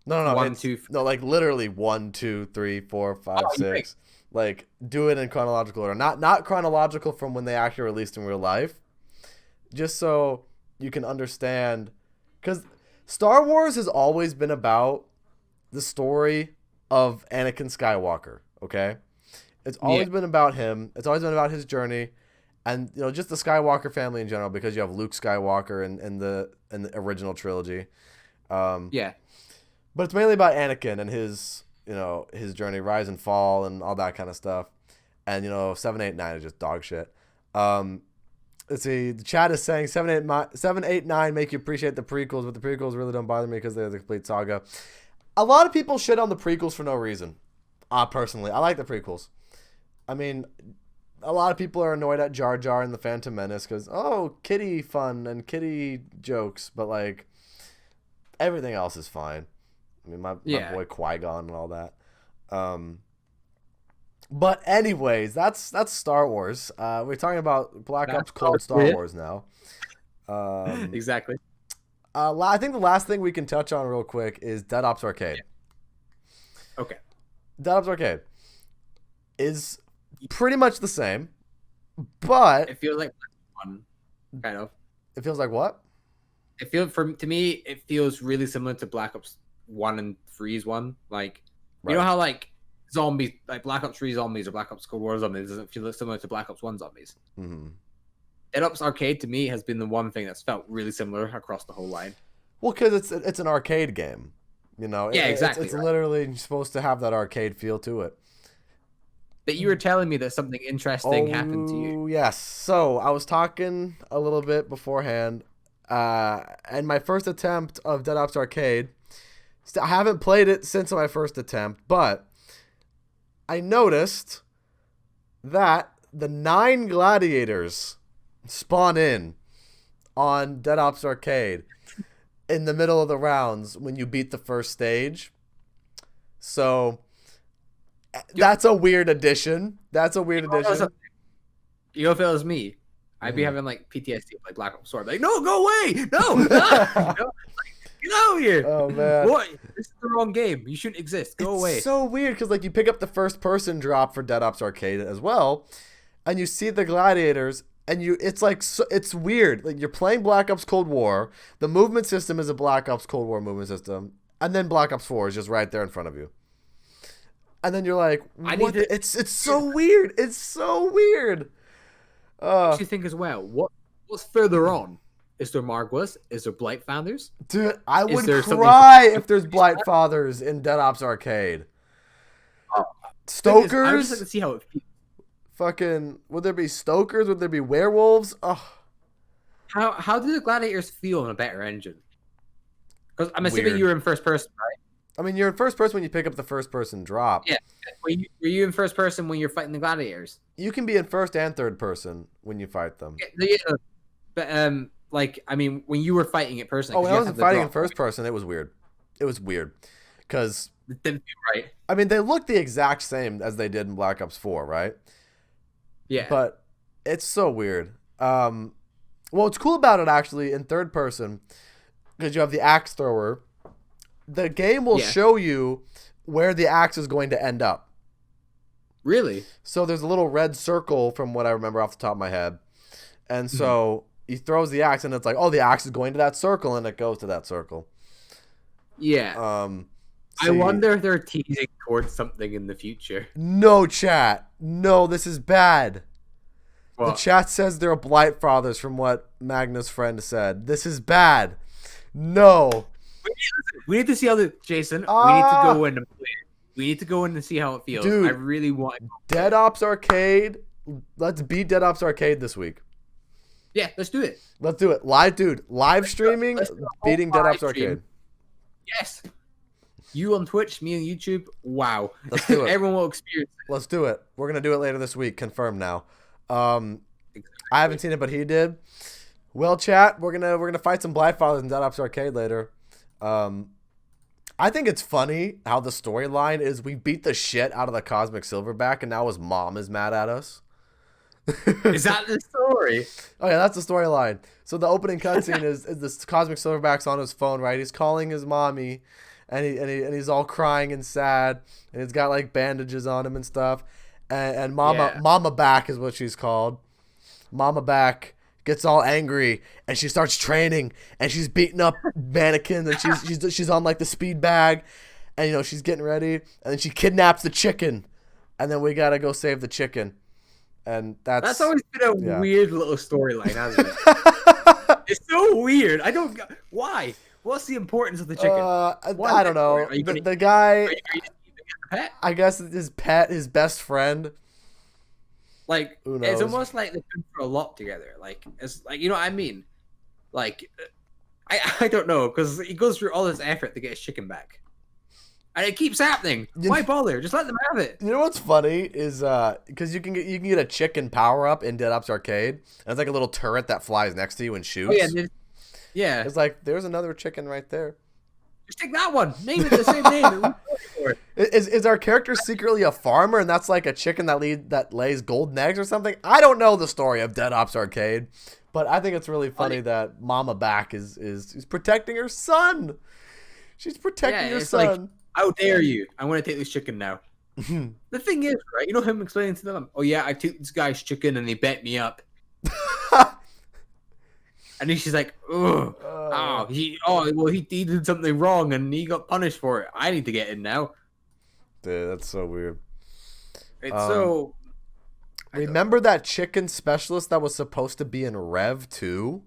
Speaker 1: No.
Speaker 2: 1, 2.
Speaker 1: No, literally 1, 2, 3, 4, 5, 6. Right. Do it in chronological order, not chronological from when they actually released in real life, just so you can understand. Because Star Wars has always been about the story of Anakin Skywalker. Okay. It's always been about him. It's always been about his journey, and just the Skywalker family in general. Because you have Luke Skywalker in the original trilogy. But it's mainly about Anakin and his journey, rise and fall, and all that kind of stuff. And 7, 8, 9 is just dog shit. Let's see. The chat is saying 7, 8, 9 make you appreciate the prequels, but the prequels really don't bother me because they're the complete saga. A lot of people shit on the prequels for no reason. Personally, I like the prequels. I mean, a lot of people are annoyed at Jar Jar and the Phantom Menace because, kitty fun and kitty jokes, but everything else is fine. I mean, my boy Qui-Gon and all that. But anyways, that's Star Wars. We're talking about Black Ops Cold Star Wars now.
Speaker 2: Exactly.
Speaker 1: I think the last thing we can touch on real quick is Dead Ops Arcade.
Speaker 2: Yeah. Okay.
Speaker 1: Dead Ops Arcade is pretty much the same, but
Speaker 2: it feels like one, kind of.
Speaker 1: It feels like what?
Speaker 2: To me, it feels really similar to Black Ops 1 and 3's one. You know how zombies, Black Ops 3 zombies or Black Ops Cold War zombies doesn't feel similar to Black Ops 1 zombies.
Speaker 1: Mm-hmm.
Speaker 2: Dead Ops Arcade to me has been the one thing that's felt really similar across the whole line.
Speaker 1: Well, because it's an arcade game,
Speaker 2: exactly.
Speaker 1: It's literally supposed to have that arcade feel to it.
Speaker 2: But you were telling me that something interesting happened to you.
Speaker 1: Yes. So I was talking a little bit beforehand, and my first attempt of Dead Ops Arcade, I haven't played it since my first attempt, but I noticed that the 9 gladiators spawn in on Dead Ops Arcade in the middle of the rounds when you beat the first stage. So that's a weird addition. You know,
Speaker 2: if it was me, I'd be having PTSD Black Ops Sword. No, go away! No! Get out of here!
Speaker 1: Oh man,
Speaker 2: What? This is the wrong game. You shouldn't exist. Go away.
Speaker 1: It's so weird because like you pick up the first person drop for Dead Ops Arcade as well, and you see the gladiators, and it's like it's weird. Like you're playing Black Ops Cold War. The movement system is a Black Ops Cold War movement system, and then Black Ops 4 is just right there in front of you. And then you're like, what? It's so weird. It's so weird.
Speaker 2: What do you think as well? What's further on? Is there Margulis? Is there Blight Founders?
Speaker 1: Dude, I would cry if there's Blight Fathers in Dead Ops Arcade. Stokers?
Speaker 2: I just like to see how it feels.
Speaker 1: Fucking, would there be Stokers? Would there be werewolves? Oh.
Speaker 2: How do the gladiators feel in a better engine? Because I'm assuming you were in first person, right?
Speaker 1: I mean, you're in first person when you pick up the first person drop.
Speaker 2: Yeah. Were you in first person when you're fighting the gladiators?
Speaker 1: You can be in first and third person when you fight them.
Speaker 2: Yeah, but like, I mean, when you were fighting it personally.
Speaker 1: Oh, when I wasn't fighting in first person, it was weird. It was weird because
Speaker 2: it didn't feel right.
Speaker 1: I mean, they look the exact same as they did in Black Ops 4, right?
Speaker 2: Yeah.
Speaker 1: But it's so weird. Well, what's cool about it actually in third person, because you have the axe thrower. The game will show you where the axe is going to end up.
Speaker 2: Really?
Speaker 1: So there's a little red circle from what I remember off the top of my head. And so he throws the axe and it's like, oh, the axe is going to that circle, and it goes to that circle.
Speaker 2: Yeah. I wonder if they're teasing towards something in the future.
Speaker 1: No, chat. No, this is bad.
Speaker 2: What?
Speaker 1: The chat says they're Blight Fathers from what Magna's friend said. This is bad. No.
Speaker 2: We need to see how Jason. We need to go in and play it. We need to go in and see how it feels.
Speaker 1: Dude,
Speaker 2: I really want
Speaker 1: Dead Ops Arcade. Let's beat Dead Ops Arcade this week.
Speaker 2: Yeah, let's do it.
Speaker 1: Let's do it. Live streaming, beating Dead Ops Arcade.
Speaker 2: Yes. You on Twitch, me on YouTube. Wow.
Speaker 1: Let's do it.
Speaker 2: Everyone will experience it.
Speaker 1: Let's do it. We're gonna do it later this week. Confirmed now. I haven't seen it, but he did. Well, chat, we're gonna fight some Blight Fathers in Dead Ops Arcade later. I think it's funny how the storyline is we beat the shit out of the Cosmic Silverback, and now his mom is mad at us.
Speaker 2: Is that the story?
Speaker 1: Oh yeah, that's the storyline. So the opening cutscene is this Cosmic Silverback's on his phone, right? He's calling his mommy, and he's all crying and sad, and he's got like bandages on him and stuff. And Mama Back is what she's called. Mama Back gets all angry and she starts training and she's beating up mannequins and she's on like the speed bag, and she's getting ready, and then she kidnaps the chicken, and then we gotta go save the chicken. And that's
Speaker 2: always been a weird little storyline, hasn't it? It's so weird. I don't. Why? What's the importance of the chicken?
Speaker 1: I don't know. The guy. Are you pet? I guess his pet, his best friend.
Speaker 2: Like, it's almost like they've been through a lot together. Like, it's like, you know what I mean? Like, I don't know, because he goes through all this effort to get his chicken back. And it keeps happening. Why bother? Just let them have it.
Speaker 1: You know what's funny is because you can get a chicken power up in Dead Ops Arcade. And it's like a little turret that flies next to you and shoots.
Speaker 2: Oh, yeah.
Speaker 1: It's like there's another chicken right there.
Speaker 2: Just take that one. Name it the same name.
Speaker 1: Is our character secretly a farmer, and that's like a chicken that lays golden eggs or something? I don't know the story of Dead Ops Arcade, but I think it's really funny that Mama Back is protecting her son. She's protecting her son.
Speaker 2: Like, how dare you? I want to take this chicken now. The thing is, right? You know him explaining to them, oh yeah, I took this guy's chicken and he bet me up. And then she's like, he did something wrong and he got punished for it. I need to get in now.
Speaker 1: Dude, that's so weird.
Speaker 2: It's so.
Speaker 1: Remember that chicken specialist that was supposed to be in Rev 2?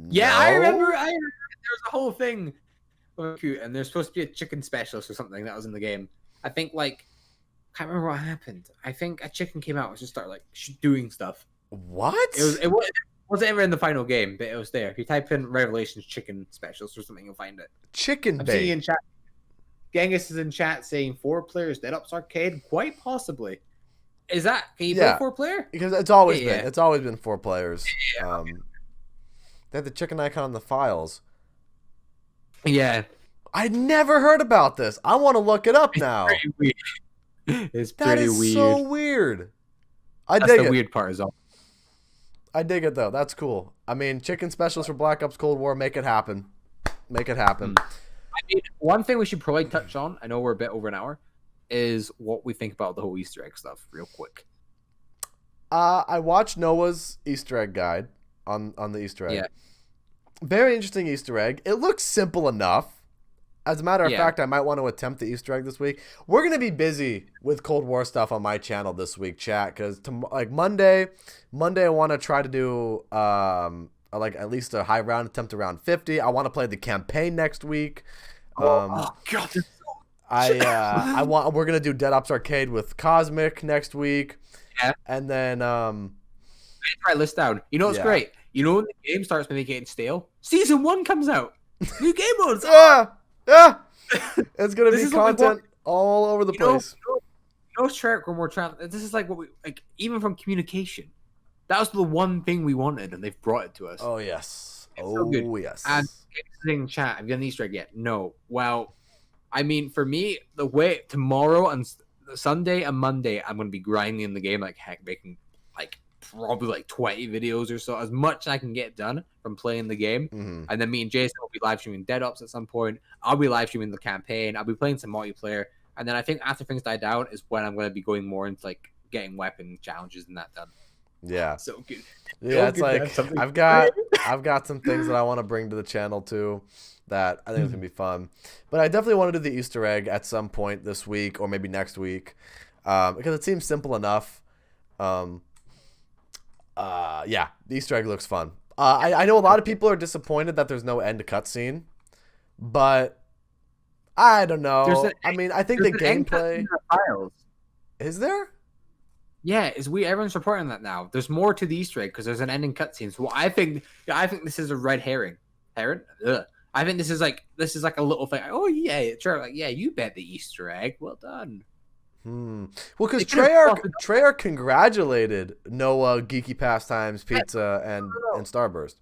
Speaker 2: Yeah, no? I remember. There was a whole thing. And there's supposed to be a chicken specialist or something that was in the game. I think, I can't remember what happened. I think a chicken came out and just started, doing stuff.
Speaker 1: What?
Speaker 2: It wasn't ever in the final game, but it was there. If you type in Revelations chicken specialist or something, you'll find it.
Speaker 1: Chicken bait.
Speaker 2: I'm seeing in chat. Genghis is in chat saying 4 players Dead Ops Arcade. Quite possibly. Is that? Can you play 4-player?
Speaker 1: Because it's always been. It's always been 4 players. Yeah. They have the chicken icon in the files.
Speaker 2: Yeah.
Speaker 1: I'd never heard about this. I want to look it up now.
Speaker 2: It's pretty weird.
Speaker 1: That is so weird.
Speaker 2: That's the weird part is all.
Speaker 1: I dig it though. That's cool. I mean, chicken specials for Black Ops Cold War, make it happen. Make it happen.
Speaker 2: I mean, one thing we should probably touch on, I know we're a bit over an hour, is what we think about the whole Easter egg stuff real quick.
Speaker 1: I watched Noah's Easter egg guide on the Easter egg.
Speaker 2: Yeah.
Speaker 1: Very interesting Easter egg. It looks simple enough. As a matter of fact, I might want to attempt the Easter egg this week. We're going to be busy with Cold War stuff on my channel this week, chat, because Monday I want to try to do like at least a high round attempt around 50. I want to play the campaign next week.
Speaker 2: Oh God.
Speaker 1: We're going to do Dead Ops Arcade with Cosmic next week.
Speaker 2: Yeah.
Speaker 1: And then
Speaker 2: I try list down. You know what's great? You know when the game starts maybe getting stale? Season 1 comes out. New game modes.
Speaker 1: Yeah. It's gonna be content all over the place.
Speaker 2: Shrek, when we're trying. This is like what we like. Even from communication, that was the one thing we wanted, and they've brought it to us.
Speaker 1: Oh yes. Yes.
Speaker 2: And saying chat, have you done the Easter egg yet? No. Well, I mean, for me, the way tomorrow and Sunday and Monday, I'm gonna be grinding the game like heck, making like probably like 20 videos or so, as much as I can get done from playing the game. And then me and Jason will be live streaming Dead Ops at some point. I'll be live streaming the campaign. I'll be playing some multiplayer. And then I think after things die down is when I'm going to be going more into like getting weapon challenges and that done.
Speaker 1: Yeah.
Speaker 2: So good.
Speaker 1: Yeah, it's like I've got some things that I want to bring to the channel too that I think is going to be fun. But I definitely want to do the Easter egg at some point this week or maybe next week because it seems simple enough. Yeah, the Easter egg looks fun. I know a lot of people are disappointed that there's no end cutscene, but I don't know. I mean, I think the gameplay. Is there?
Speaker 2: Yeah, it's weird. Everyone's reporting that now. There's more to the Easter egg because there's an ending cutscene. So I think this is a red herring. Ugh. I think this is like a little thing. Oh yeah, sure. Like yeah, you bet the Easter egg. Well done.
Speaker 1: Well, because Treyarch congratulated Noah, Geeky Pastimes, Pizza, and Starburst.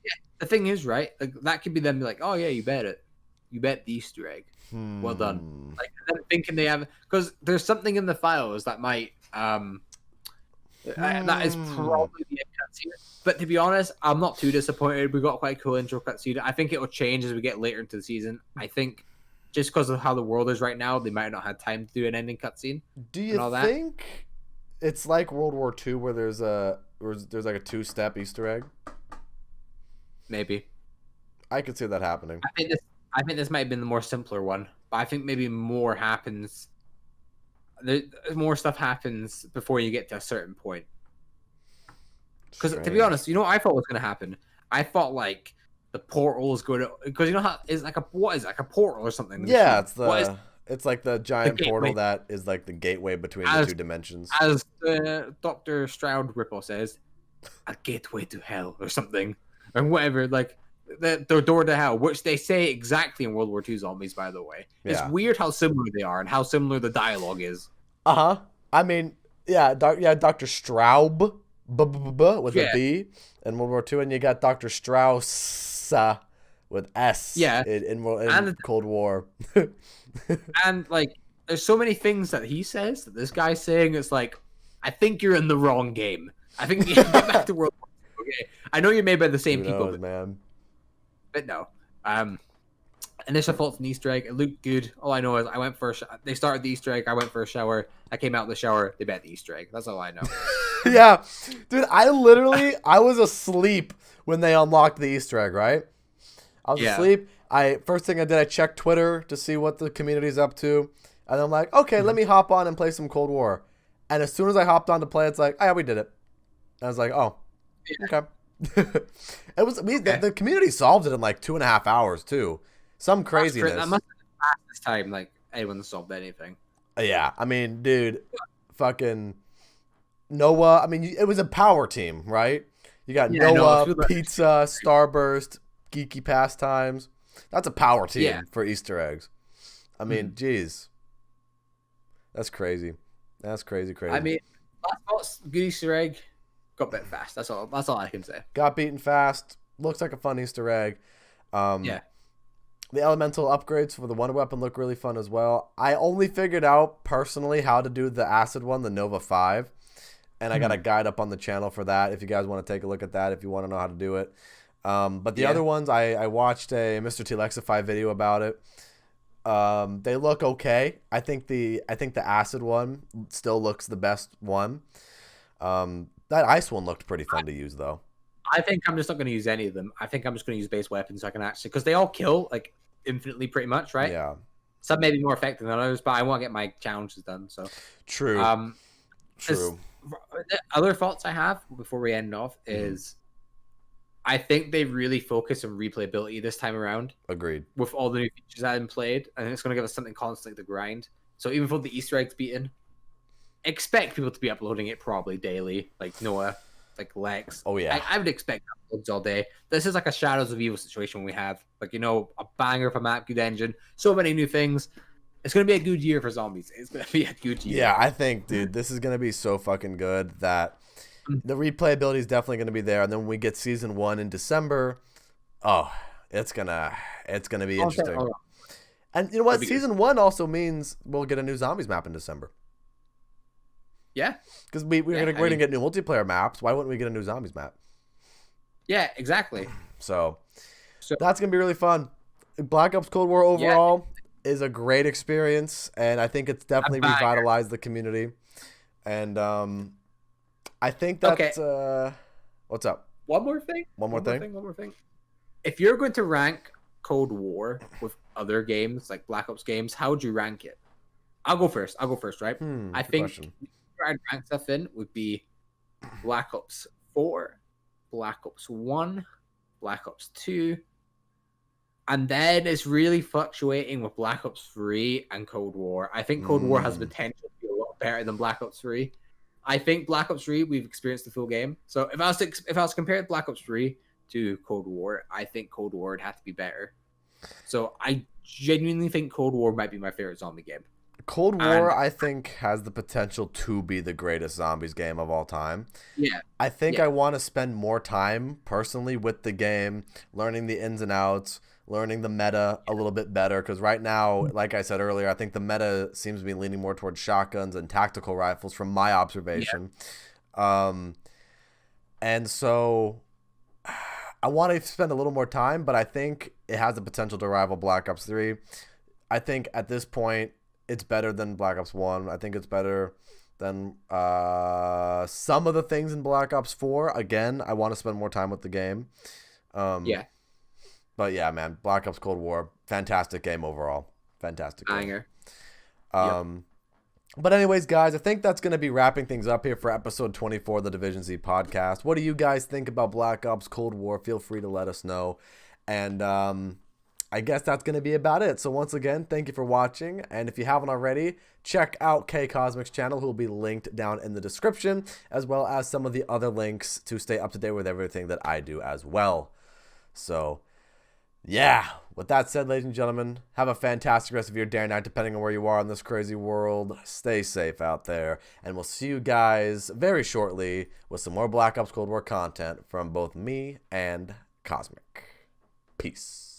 Speaker 2: Yeah, the thing is, right? Like that could be them. Be like, oh yeah, you bet it. You bet the Easter egg. Well done. Like them thinking they have because there's something in the files that might that is probably the cutscene. But to be honest, I'm not too disappointed. We got quite a cool intro cutscene. I think it will change as we get later into the season. I think. Just because of how the world is right now, they might not have time to do an ending cutscene.
Speaker 1: Do you think it's like World War II where there's like a 2-step Easter egg?
Speaker 2: Maybe.
Speaker 1: I could see that happening.
Speaker 2: I think this might have been the more simpler one, but I think maybe more happens. More stuff happens before you get to a certain point. Because to be honest, you know what I thought was going to happen? I thought like. The portal is going to because you know how it's like a portal or something.
Speaker 1: Yeah, it's like the giant portal that is like the gateway between the two dimensions.
Speaker 2: As Dr. Stroud Ripple says, a gateway to hell or something, and whatever. Like the door to hell, which they say exactly in World War II zombies. By the way, it's weird how similar they are and how similar the dialogue is.
Speaker 1: I mean, Dr. Straub with a B in World War II, and you got Dr. Strauss. With S in Cold War.
Speaker 2: And like there's so many things that he says that this guy's saying. It's like I think you're in the wrong game. I think you get back to World War II. Okay, I know you're made by the same people, but no. Initial thoughts on the Easter egg, it looked good. All I know is I went for they started the Easter egg, I went for a shower, I came out of the shower, they bet the Easter egg. That's all I know.
Speaker 1: Yeah. Dude, I was asleep when they unlocked the Easter egg, right? I was asleep. First thing I did, I checked Twitter to see what the community's up to. And I'm like, okay, let me hop on and play some Cold War. And as soon as I hopped on to play, it's like, oh, yeah, we did it. And I was like, oh, okay. The community solved it in like 2.5 hours too. Some craziness.
Speaker 2: That must have been the fastest time like anyone solved anything.
Speaker 1: Yeah, I mean, dude, fucking Noah. I mean, it was a power team, right? You got Noah, Pizza, Starburst, Geeky Pastimes. That's a power team for Easter eggs. I mean, geez, that's crazy. That's crazy.
Speaker 2: I mean, last thoughts, good Easter egg. Got bit fast. That's all I can say.
Speaker 1: Got beaten fast. Looks like a fun Easter egg. The elemental upgrades for the one weapon look really fun as well. I only figured out personally how to do the acid one, the Nova 5. And I got a guide up on the channel for that if you guys want to take a look at that, if you want to know how to do it. But the other ones, I watched a Mr. T Lexify video about it. They look okay. I think the acid one still looks the best one. That ice one looked pretty fun to use though.
Speaker 2: I think I'm just not going to use any of them. I think I'm just going to use base weapons so I can actually, because they all kill like infinitely pretty much, right?
Speaker 1: Yeah.
Speaker 2: Some may be more effective than others, but I want to get my challenges done. So
Speaker 1: true.
Speaker 2: True. The other thoughts I have before we end off is I think they really focus on replayability this time around.
Speaker 1: Agreed.
Speaker 2: With all the new features that have been played, and it's going to give us something constant to grind. So even for the Easter eggs beaten, expect people to be uploading it probably daily, like Noah, like Lex.
Speaker 1: Oh yeah,
Speaker 2: I would expect uploads all day. This is like a Shadows of Evil situation we have, like a banger of a map, good engine, so many new things. It's gonna be a good year for zombies. It's gonna be a good year.
Speaker 1: Yeah, I think, dude, this is gonna be so fucking good that the replayability is definitely gonna be there. And then when we get season 1 in December, it's gonna be interesting. And you know what? Season 1 also means we'll get a new zombies map in December.
Speaker 2: Yeah,
Speaker 1: because we're gonna get new multiplayer maps. Why wouldn't we get a new zombies map?
Speaker 2: Yeah, exactly.
Speaker 1: So that's gonna be really fun. Black Ops Cold War overall is a great experience, and I think it's definitely revitalized the community. And I think that's what's up.
Speaker 2: One more thing. If you're going to rank Cold War with other games like Black Ops games, how would you rank it? I'll go first, right? I think where I'd rank stuff in would be Black Ops 4, Black Ops 1, Black Ops 2, and then it's really fluctuating with Black Ops 3 and Cold War. I think Cold War has the potential to be a lot better than Black Ops 3. I think Black Ops 3, we've experienced the full game. So if I was to compare Black Ops 3 to Cold War, I think Cold War would have to be better. So I genuinely think Cold War might be my favorite zombie game.
Speaker 1: Cold War, I think, has the potential to be the greatest zombies game of all time.
Speaker 2: Yeah.
Speaker 1: I think I want to spend more time personally with the game, learning the ins and outs, learning the meta a little bit better. Because right now, like I said earlier, I think the meta seems to be leaning more towards shotguns and tactical rifles from my observation. Yeah. And so I want to spend a little more time, but I think it has the potential to rival Black Ops 3. I think at this point, it's better than Black Ops 1. I think it's better than some of the things in Black Ops 4. Again, I want to spend more time with the game. But yeah, man, Black Ops Cold War, fantastic game overall. Fantastic game. Banger. But anyways, guys, I think that's going to be wrapping things up here for episode 24 of the Division Z podcast. What do you guys think about Black Ops Cold War? Feel free to let us know. And I guess that's going to be about it. So once again, thank you for watching. And if you haven't already, check out K Cosmic's channel, who will be linked down in the description, as well as some of the other links to stay up to date with everything that I do as well. So, yeah. With that said, ladies and gentlemen, have a fantastic rest of your day or night, depending on where you are in this crazy world. Stay safe out there. And we'll see you guys very shortly with some more Black Ops Cold War content from both me and Cosmic. Peace.